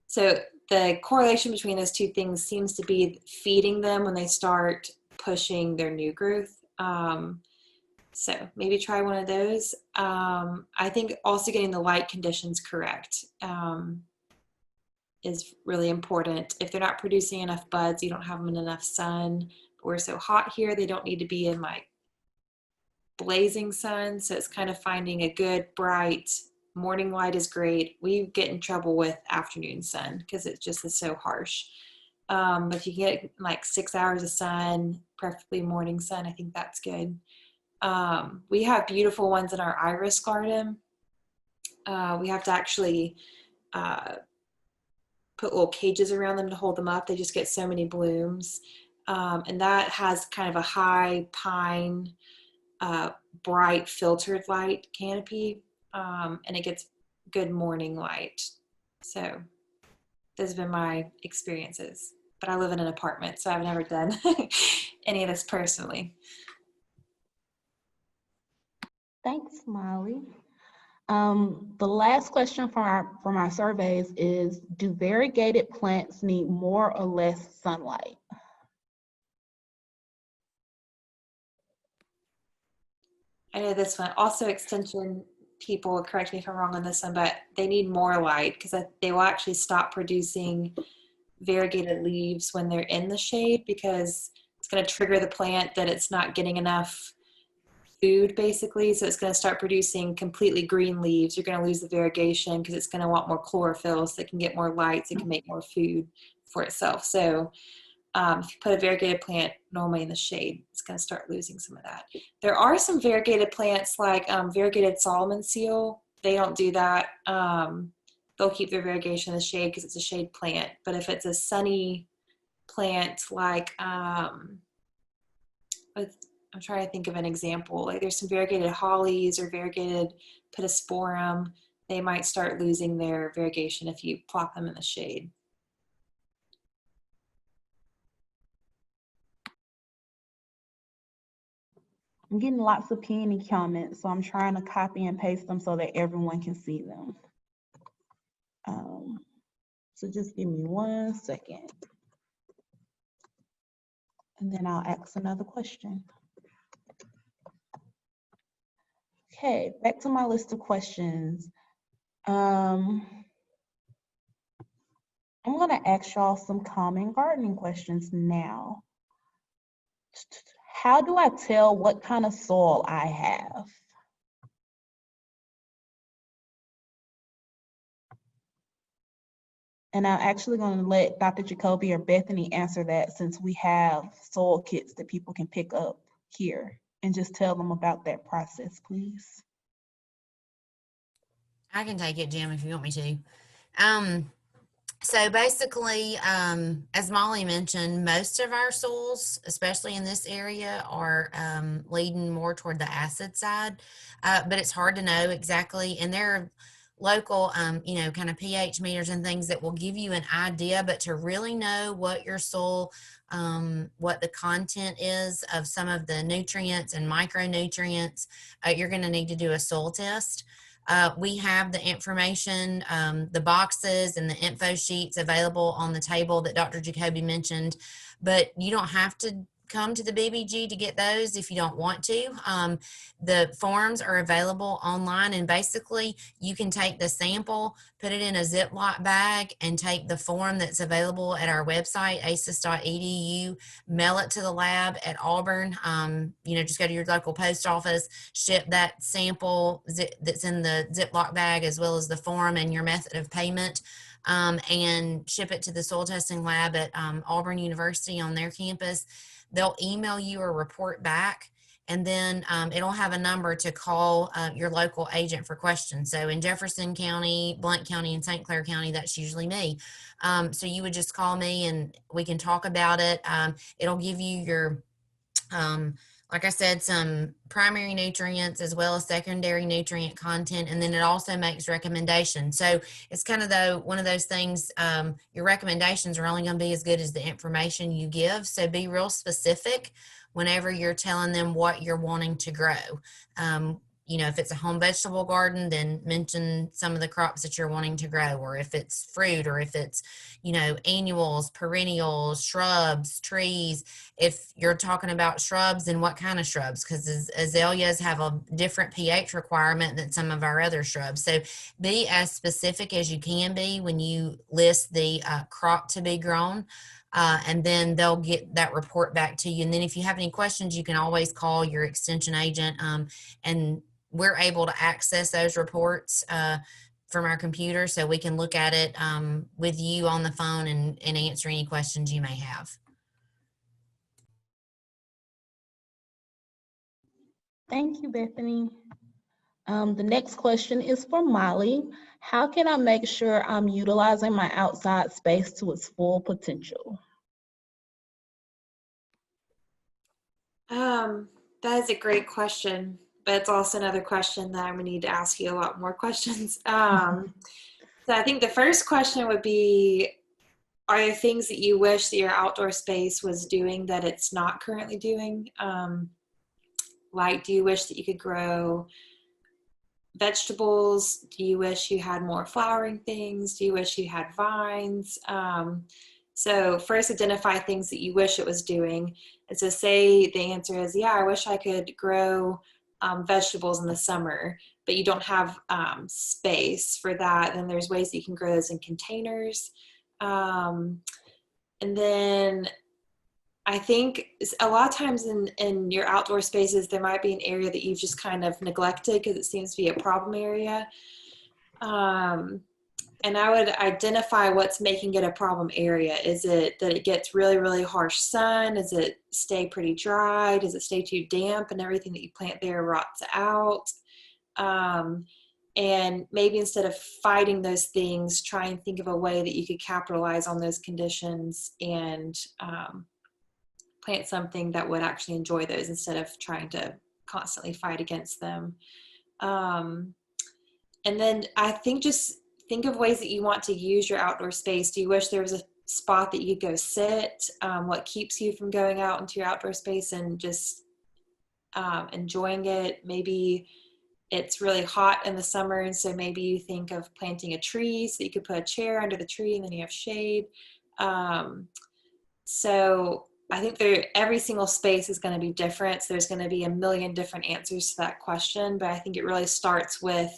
So the correlation between those 2 things seems to be feeding them when they start pushing their new growth. So maybe try one of those. I think also getting the light conditions correct is really important. If they're not producing enough buds, you don't have them in enough sun. We're so hot here, they don't need to be in like blazing sun. So it's kind of finding a good bright morning light is great. We get in trouble with afternoon sun because it just is so harsh. But if you get like 6 hours of sun, preferably morning sun, I think that's good. We have beautiful ones in our iris garden. We have to actually put little cages around them to hold them up. They just get so many blooms. And that has kind of a high pine, bright filtered light canopy. And it gets good morning light. So those have been my experiences. but I live in an apartment, so I've never done any of this personally. Thanks, Molly. The last question from our surveys is, do variegated plants need more or less sunlight? I know this one. Also, extension people, correct me if I'm wrong on this one, but they need more light because they will actually stop producing variegated leaves when they're in the shade, because it's going to trigger the plant that it's not getting enough food, basically. So it's going to start producing completely green leaves. You're going to lose the variegation because it's going to want more chlorophyll so it can get more light, so it can make more food for itself. So if you put a variegated plant normally in the shade, it's going to start losing some of that. There are some variegated plants like variegated Solomon seal. They don't do that. They'll keep their variegation in the shade because it's a shade plant. But if it's a sunny plant like, I'm trying to think of an example. Like there's some variegated hollies or variegated pittosporum. They might start losing their variegation if you plop them in the shade. I'm getting lots of peony comments, so I'm trying to copy and paste them so that everyone can see them. So just give me 1 second. And then I'll ask another question. Okay, back to my list of questions. I'm gonna ask y'all some common gardening questions now. How do I tell what kind of soil I have? And I'm actually going to let Dr. Jacobi or Bethany answer that, since we have soil kits that people can pick up here, and just tell them about that process, please. I can take it, Jim, if you want me to. So basically, as Molly mentioned, most of our soils, especially in this area, are leading more toward the acid side, but it's hard to know exactly. And there are local, kind of pH meters and things that will give you an idea, but to really know what your soil, what the content is of some of the nutrients and micronutrients, you're going to need to do a soil test. We have the information, the boxes and the info sheets available on the table that Dr. Jacobi mentioned, but you don't have to come to the BBG to get those if you don't want to. The forms are available online, and basically you can take the sample, put it in a Ziploc bag, and take the form that's available at our website, aces.edu, mail it to the lab at Auburn. Just go to your local post office, ship that sample that's in the Ziploc bag, as well as the form and your method of payment, and ship it to the soil testing lab at Auburn University on their campus. They'll email you a report back, and then it'll have a number to call your local agent for questions. So in Jefferson County, Blount County, and St. Clair County, that's usually me. So you would just call me and we can talk about it. It'll give you your, like I said, some primary nutrients as well as secondary nutrient content, and then it also makes recommendations. So it's kind of one of those things, your recommendations are only going to be as good as the information you give. So be real specific whenever you're telling them what you're wanting to grow. If it's a home vegetable garden, then mention some of the crops that you're wanting to grow, or if it's fruit, or if it's, annuals, perennials, shrubs, trees. If you're talking about shrubs, then what kind of shrubs? Because azaleas have a different pH requirement than some of our other shrubs. So be as specific as you can be when you list the crop to be grown. And then they'll get that report back to you. And then if you have any questions, you can always call your extension agent, and we're able to access those reports from our computer, so we can look at it with you on the phone and answer any questions you may have. Thank you, Bethany. The next question is for Molly. How can I make sure I'm utilizing my outside space to its full potential? That is a great question, but it's also another question that I'm gonna need to ask you a lot more questions. So I think the first question would be, are there things that you wish that your outdoor space was doing that it's not currently doing? Like, do you wish that you could grow vegetables? Do you wish you had more flowering things? Do you wish you had vines? So first identify things that you wish it was doing. And so say the answer is, yeah, I wish I could grow vegetables in the summer, but you don't have space for that. Then there's ways that you can grow those in containers. And then I think a lot of times in your outdoor spaces, there might be an area that you've just kind of neglected because it seems to be a problem area. And I would identify what's making it a problem area. Is it that it gets really, really harsh sun? Does it stay pretty dry? Does it stay too damp and everything that you plant there rots out? And maybe instead of fighting those things, try and think of a way that you could capitalize on those conditions and plant something that would actually enjoy those instead of trying to constantly fight against them. And then I think just think of ways that you want to use your outdoor space. Do you wish there was a spot that you could go sit? What keeps you from going out into your outdoor space and just enjoying it? Maybe it's really hot in the summer, and so maybe you think of planting a tree so you could put a chair under the tree and then you have shade. So I think every single space is going to be different. So there's going to be a million different answers to that question, but I think it really starts with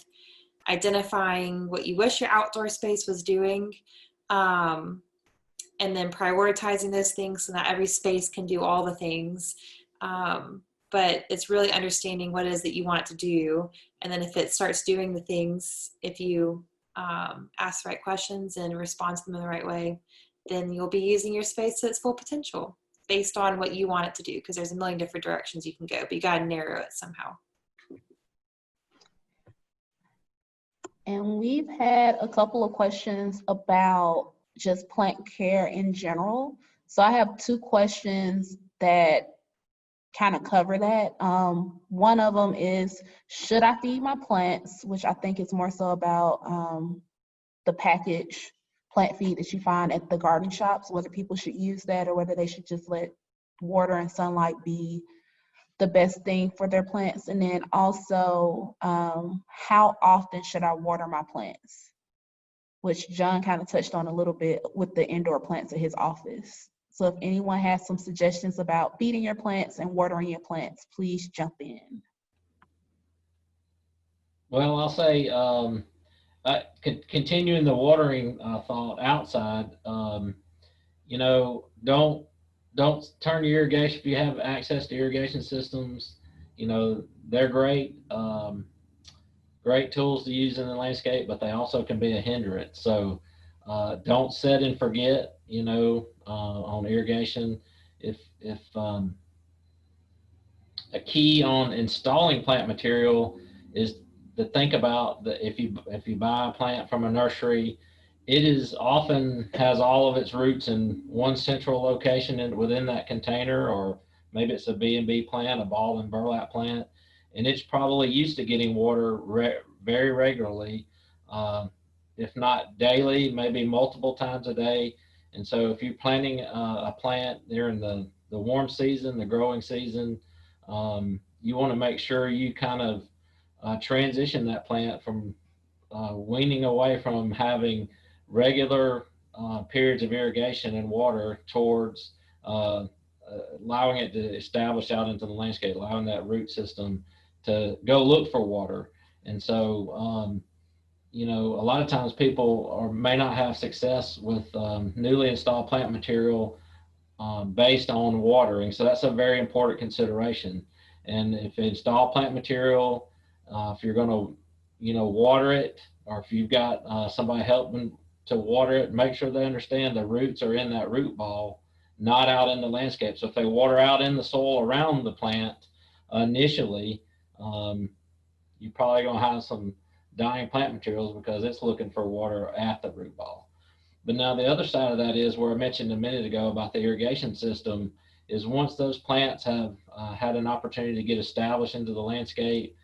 identifying what you wish your outdoor space was doing, and then prioritizing those things so that every space can do all the things. But it's really understanding what it is that you want it to do. And then if it starts doing the things, if you ask the right questions and respond to them in the right way, then you'll be using your space to its full potential based on what you want it to do, because there's a million different directions you can go, but you got to narrow it somehow. And we've had a couple of questions about just plant care in general. So I have two questions that kind of cover that. One of them is, should I feed my plants? Which I think is more so about the package plant feed that you find at the garden shops, whether people should use that or whether they should just let water and sunlight be the best thing for their plants. And then also, how often should I water my plants? Which John kind of touched on a little bit with the indoor plants at his office. So if anyone has some suggestions about feeding your plants and watering your plants, please jump in. Well, I'll say, continuing the watering thought outside, you know, don't turn your irrigation, if you have access to irrigation systems, you know, they're great, great tools to use in the landscape, but they also can be a hindrance. So don't set and forget, you know, on irrigation. If a key on installing plant material is to think about that if you buy a plant from a nursery, it is often has all of its roots in one central location within that container, or maybe it's a B&B plant, a ball and burlap plant, and it's probably used to getting water very regularly, if not daily, maybe multiple times a day. And so if you're planting a plant during the warm season, the growing season, you want to make sure you kind of transition that plant from weaning away from having regular periods of irrigation and water towards allowing it to establish out into the landscape, allowing that root system to go look for water. And so, you know, a lot of times people may not have success with newly installed plant material based on watering. So that's a very important consideration. And if you install plant material, if you're going to, you know, water it, or if you've got somebody helping to water it, make sure they understand the roots are in that root ball, not out in the landscape. So if they water out in the soil around the plant initially, you're probably going to have some dying plant materials because it's looking for water at the root ball. But now the other side of that is where I mentioned a minute ago about the irrigation system, is once those plants have had an opportunity to get established into the landscape,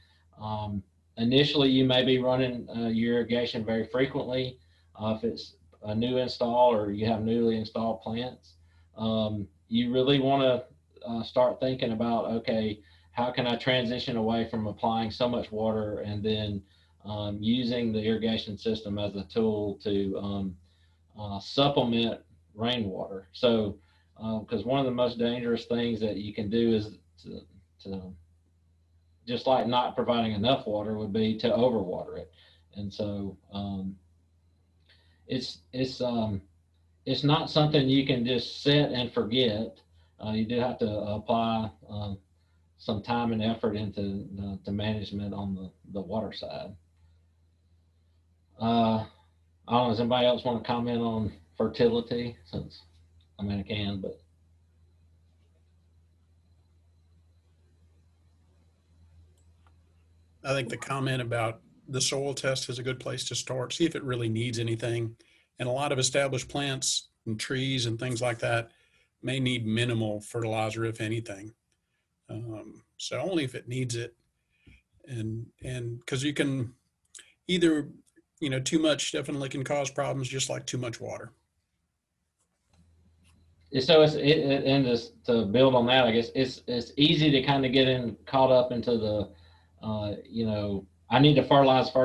initially you may be running your irrigation very frequently. If it's a new install or you have newly installed plants, you really want to start thinking about, okay, how can I transition away from applying so much water and then using the irrigation system as a tool to supplement rainwater. So, because one of the most dangerous things that you can do is to just like not providing enough water would be to overwater it. And so it's not something you can just set and forget. You do have to apply some time and effort into the management on the water side. I don't know, does anybody else want to comment on fertility? Since, I mean, I can, but. I think the comment about the soil test is a good place to start. See if it really needs anything. And a lot of established plants and trees and things like that may need minimal fertilizer, if anything. So only if it needs it. And because you can either, too much definitely can cause problems, just like too much water. So and just to build on that, I guess it's easy to kind of caught up into the, I need to fertilize 2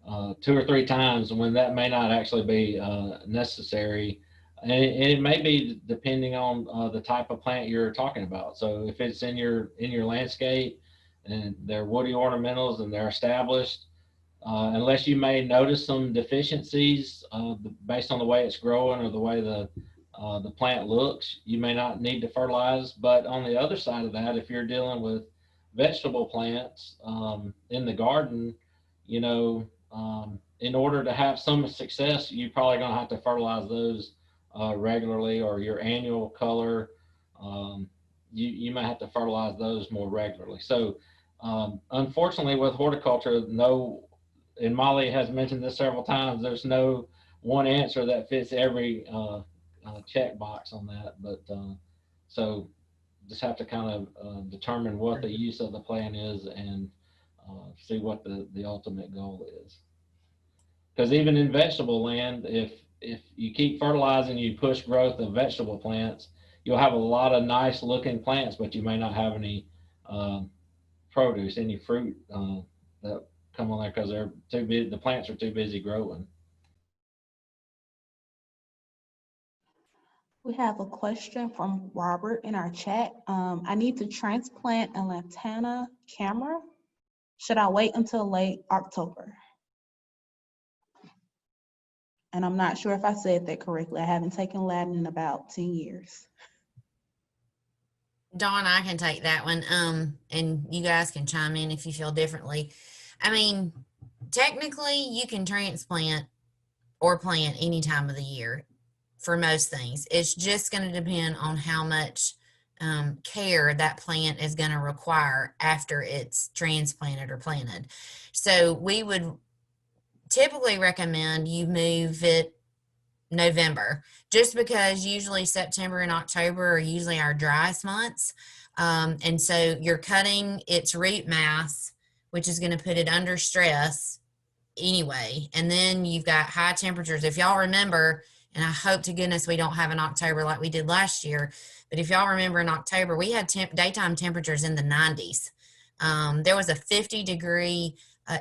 or 3 times when that may not actually be necessary. And it may be depending on the type of plant you're talking about. So if it's in your landscape and they're woody ornamentals and they're established, unless you may notice some deficiencies based on the way it's growing or the way the plant looks, you may not need to fertilize. But on the other side of that, if you're dealing with vegetable plants in the garden, in order to have some success, you're probably going to have to fertilize those regularly, or your annual color. You may have to fertilize those more regularly. So unfortunately with horticulture, and Molly has mentioned this several times, there's no one answer that fits every check box on that. But so just have to kind of determine what the use of the plant is and see what the ultimate goal is. Because even in vegetable land, if you keep fertilizing, you push growth of vegetable plants, you'll have a lot of nice looking plants, but you may not have any produce, any fruit that come on there because they're too busy. The plants are too busy growing. We have a question from Robert in our chat. I need to transplant a lantana camera. Should I wait until late October? And I'm not sure if I said that correctly. I haven't taken Latin in about 10 years. Dawn, I can take that one. And you guys can chime in if you feel differently. I mean, technically you can transplant or plant any time of the year for most things. It's just going to depend on how much care that plant is going to require after it's transplanted or planted. So we would typically recommend you move it November, just because usually September and October are usually our driest months. And so you're cutting its root mass, which is going to put it under stress anyway. And then you've got high temperatures. If y'all remember, and I hope to goodness we don't have an October like we did last year, but if y'all remember in October, we had daytime temperatures in the 90s. There was a 50-degree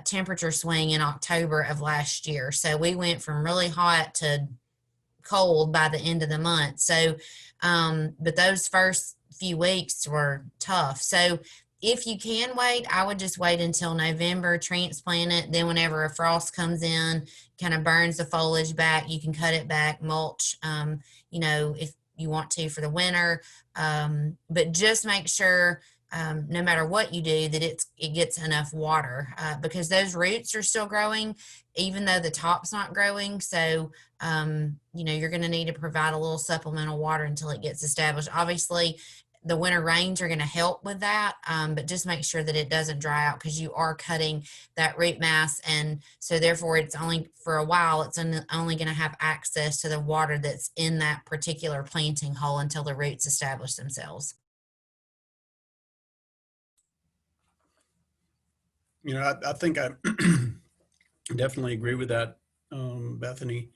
temperature swing in October of last year. So we went from really hot to cold by the end of the month. So, but those first few weeks were tough. So if you can wait, I would just wait until November, transplant it. Then whenever a frost comes in, kind of burns the foliage back, you can cut it back, mulch, if you want to for the winter. But just make sure, no matter what you do, that it gets enough water, because those roots are still growing, even though the top's not growing. So, you're going to need to provide a little supplemental water until it gets established. Obviously, the winter rains are going to help with that, but just make sure that it doesn't dry out, because you are cutting that root mass. And so therefore it's only for a while, it's only going to have access to the water that's in that particular planting hole until the roots establish themselves. I think I definitely agree with that, Bethany.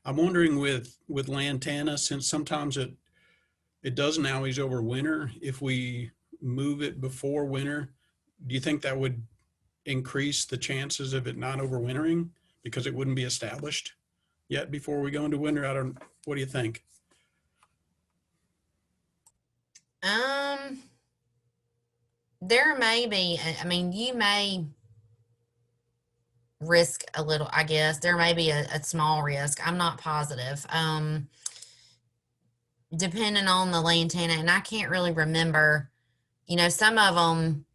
I'm wondering with lantana, since sometimes it doesn't always overwinter, if we move it before winter, do you think that would increase the chances of it not overwintering because it wouldn't be established yet before we go into winter? What do you think? There may be, I mean, you may risk a little, I guess. There may be a small risk. I'm not positive. Depending on the lantana, and I can't really remember, you know, some of them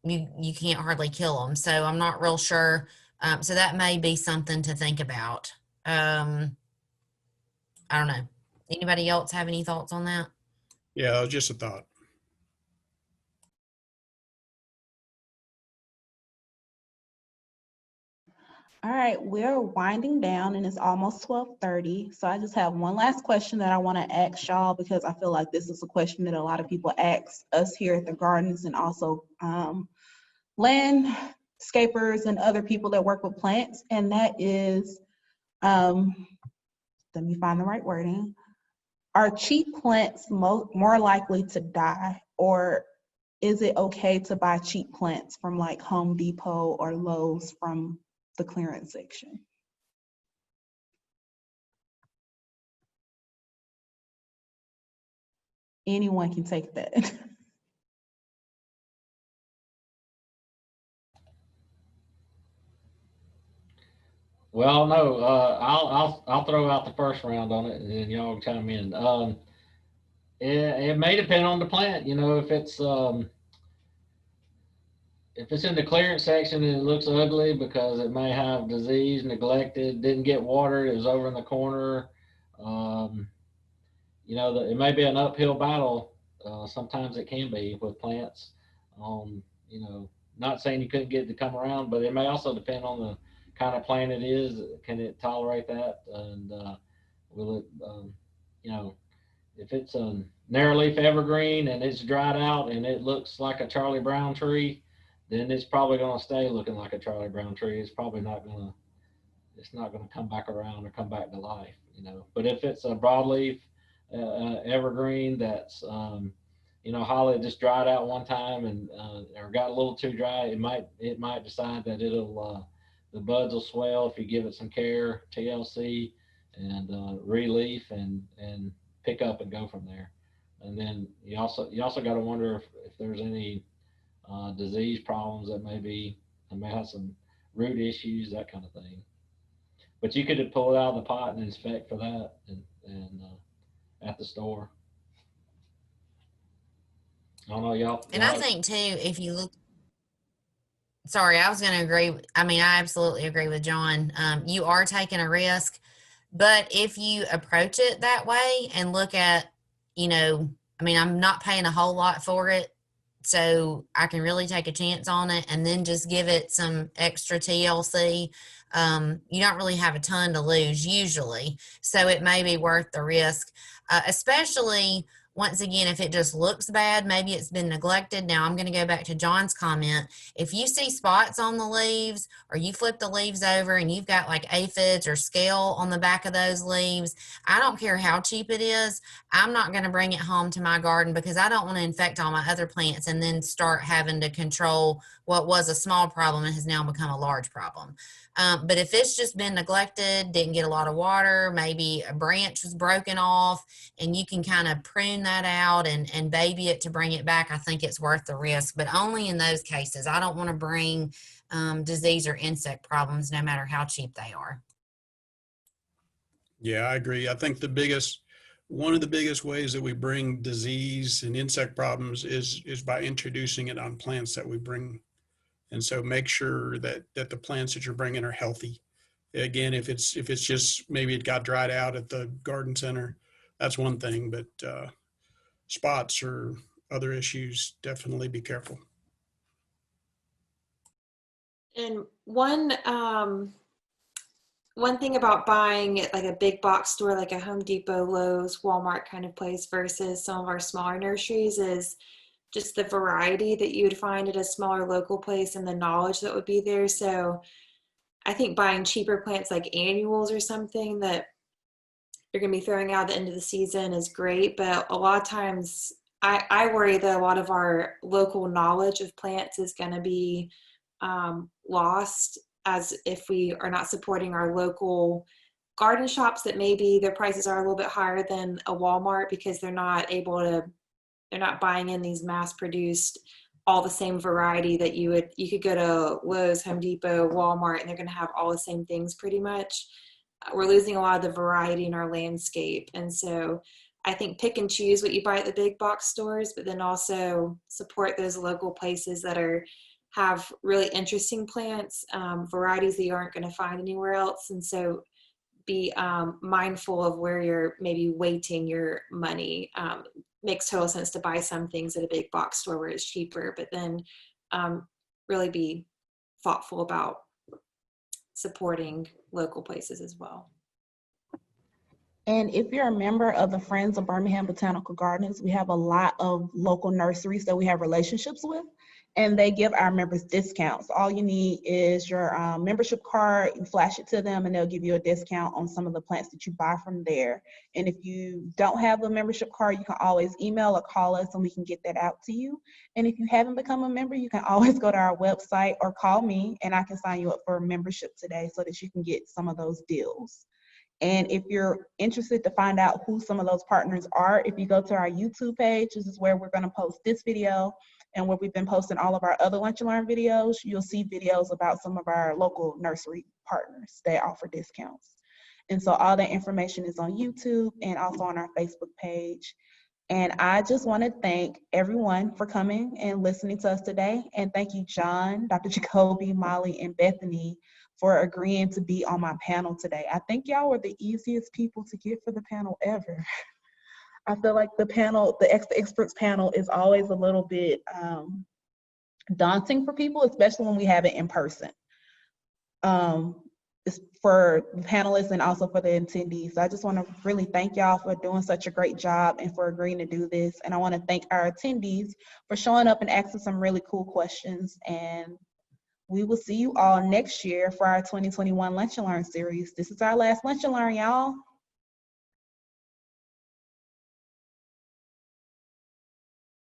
you can't hardly kill them. So I'm not real sure. So that may be something to think about. I don't know. Anybody else have any thoughts on that? Yeah, that was just a thought. All right, we're winding down and it's almost 12:30. So I just have one last question that I want to ask y'all because I feel like this is a question that a lot of people ask us here at the gardens and also landscapers and other people that work with plants. And that is, let me find the right wording. Are cheap plants more likely to die, or is it okay to buy cheap plants from like Home Depot or Lowe's from the clearance section? Anyone can take that. Well, no, I'll throw out the first round on it, and then y'all chime in. It may depend on the plant. You know, if it's in the clearance section and it looks ugly because it may have disease, neglected, didn't get watered, it was over in the corner. You know, it may be an uphill battle. Sometimes it can be with plants. You know, not saying you couldn't get it to come around, but it may also depend on the kind of plant it is. Can it tolerate that? And will it, you know, if it's a narrowleaf evergreen and it's dried out and it looks like a Charlie Brown tree, then it's probably going to stay looking like a Charlie Brown tree. It's probably not going to, it's not going to come back around or come back to life, you know. But if it's a broadleaf evergreen that's, you know, holly just dried out one time and or got a little too dry, it might decide that it'll the buds will swell if you give it some care, TLC, and relief and pick up and go from there. And then you also got to wonder if there's any disease problems that may have some root issues, that kind of thing. But you could pull it out of the pot and inspect for that and at the store. I don't know, y'all. And I think too, if you look, sorry, I was going to agree. I mean, I absolutely agree with John. You are taking a risk, but if you approach it that way and look at, you know, I mean, I'm not paying a whole lot for it, so I can really take a chance on it and then just give it some extra TLC. You don't really have a ton to lose usually, so it may be worth the risk, especially once again, if it just looks bad, maybe it's been neglected. Now I'm going to go back to John's comment. If you see spots on the leaves or you flip the leaves over and you've got like aphids or scale on the back of those leaves, I don't care how cheap it is. I'm not going to bring it home to my garden because I don't want to infect all my other plants and then start having to control what was a small problem and has now become a large problem. But if it's just been neglected, didn't get a lot of water, maybe a branch was broken off, and you can kind of prune that out and baby it to bring it back, I think it's worth the risk, but only in those cases. I don't want to bring disease or insect problems no matter how cheap they are. Yeah, I agree. I think one of the biggest ways that we bring disease and insect problems is by introducing it on plants that we bring. And so make sure that the plants that you're bringing are healthy. Again, if it's just maybe it got dried out at the garden center, that's one thing, but spots or other issues, definitely be careful. And one thing about buying at like a big box store, like a Home Depot, Lowe's, Walmart kind of place versus some of our smaller nurseries is just the variety that you would find at a smaller local place and the knowledge that would be there. So I think buying cheaper plants like annuals or something that you're going to be throwing out at the end of the season is great, but a lot of times I worry that a lot of our local knowledge of plants is going to be lost, as if we are not supporting our local garden shops that maybe their prices are a little bit higher than a Walmart because they're not buying in these mass produced all the same variety that you could go to Lowe's, Home Depot, Walmart, and they're going to have all the same things pretty much. We're losing a lot of the variety in our landscape. And so I think pick and choose what you buy at the big box stores, but then also support those local places that have really interesting plants, varieties that you aren't going to find anywhere else. And so be mindful of where you're maybe weighting your money. Makes total sense to buy some things at a big box store where it's cheaper, but then really be thoughtful about supporting local places as well. And if you're a member of the Friends of Birmingham Botanical Gardens, we have a lot of local nurseries that we have relationships with, and they give our members discounts. All you need is your membership card, you flash it to them, and they'll give you a discount on some of the plants that you buy from there. And if you don't have a membership card, you can always email or call us and we can get that out to you. And if you haven't become a member, you can always go to our website or call me and I can sign you up for a membership today so that you can get some of those deals. And if you're interested to find out who some of those partners are, if you go to our YouTube page, this is where we're going to post this video and where we've been posting all of our other Lunch and Learn videos. You'll see videos about some of our local nursery partners that offer discounts. And so all that information is on YouTube and also on our Facebook page. And I just want to thank everyone for coming and listening to us today. And thank you, John, Dr. Jacobi, Molly, and Bethany for agreeing to be on my panel today. I think y'all were the easiest people to get for the panel ever. I feel like the panel, the experts panel is always a little bit daunting for people, especially when we have it in person. It's for the panelists and also for the attendees. So I just want to really thank y'all for doing such a great job and for agreeing to do this. And I want to thank our attendees for showing up and asking some really cool questions. And we will see you all next year for our 2021 Lunch and Learn series. This is our last Lunch and Learn, y'all.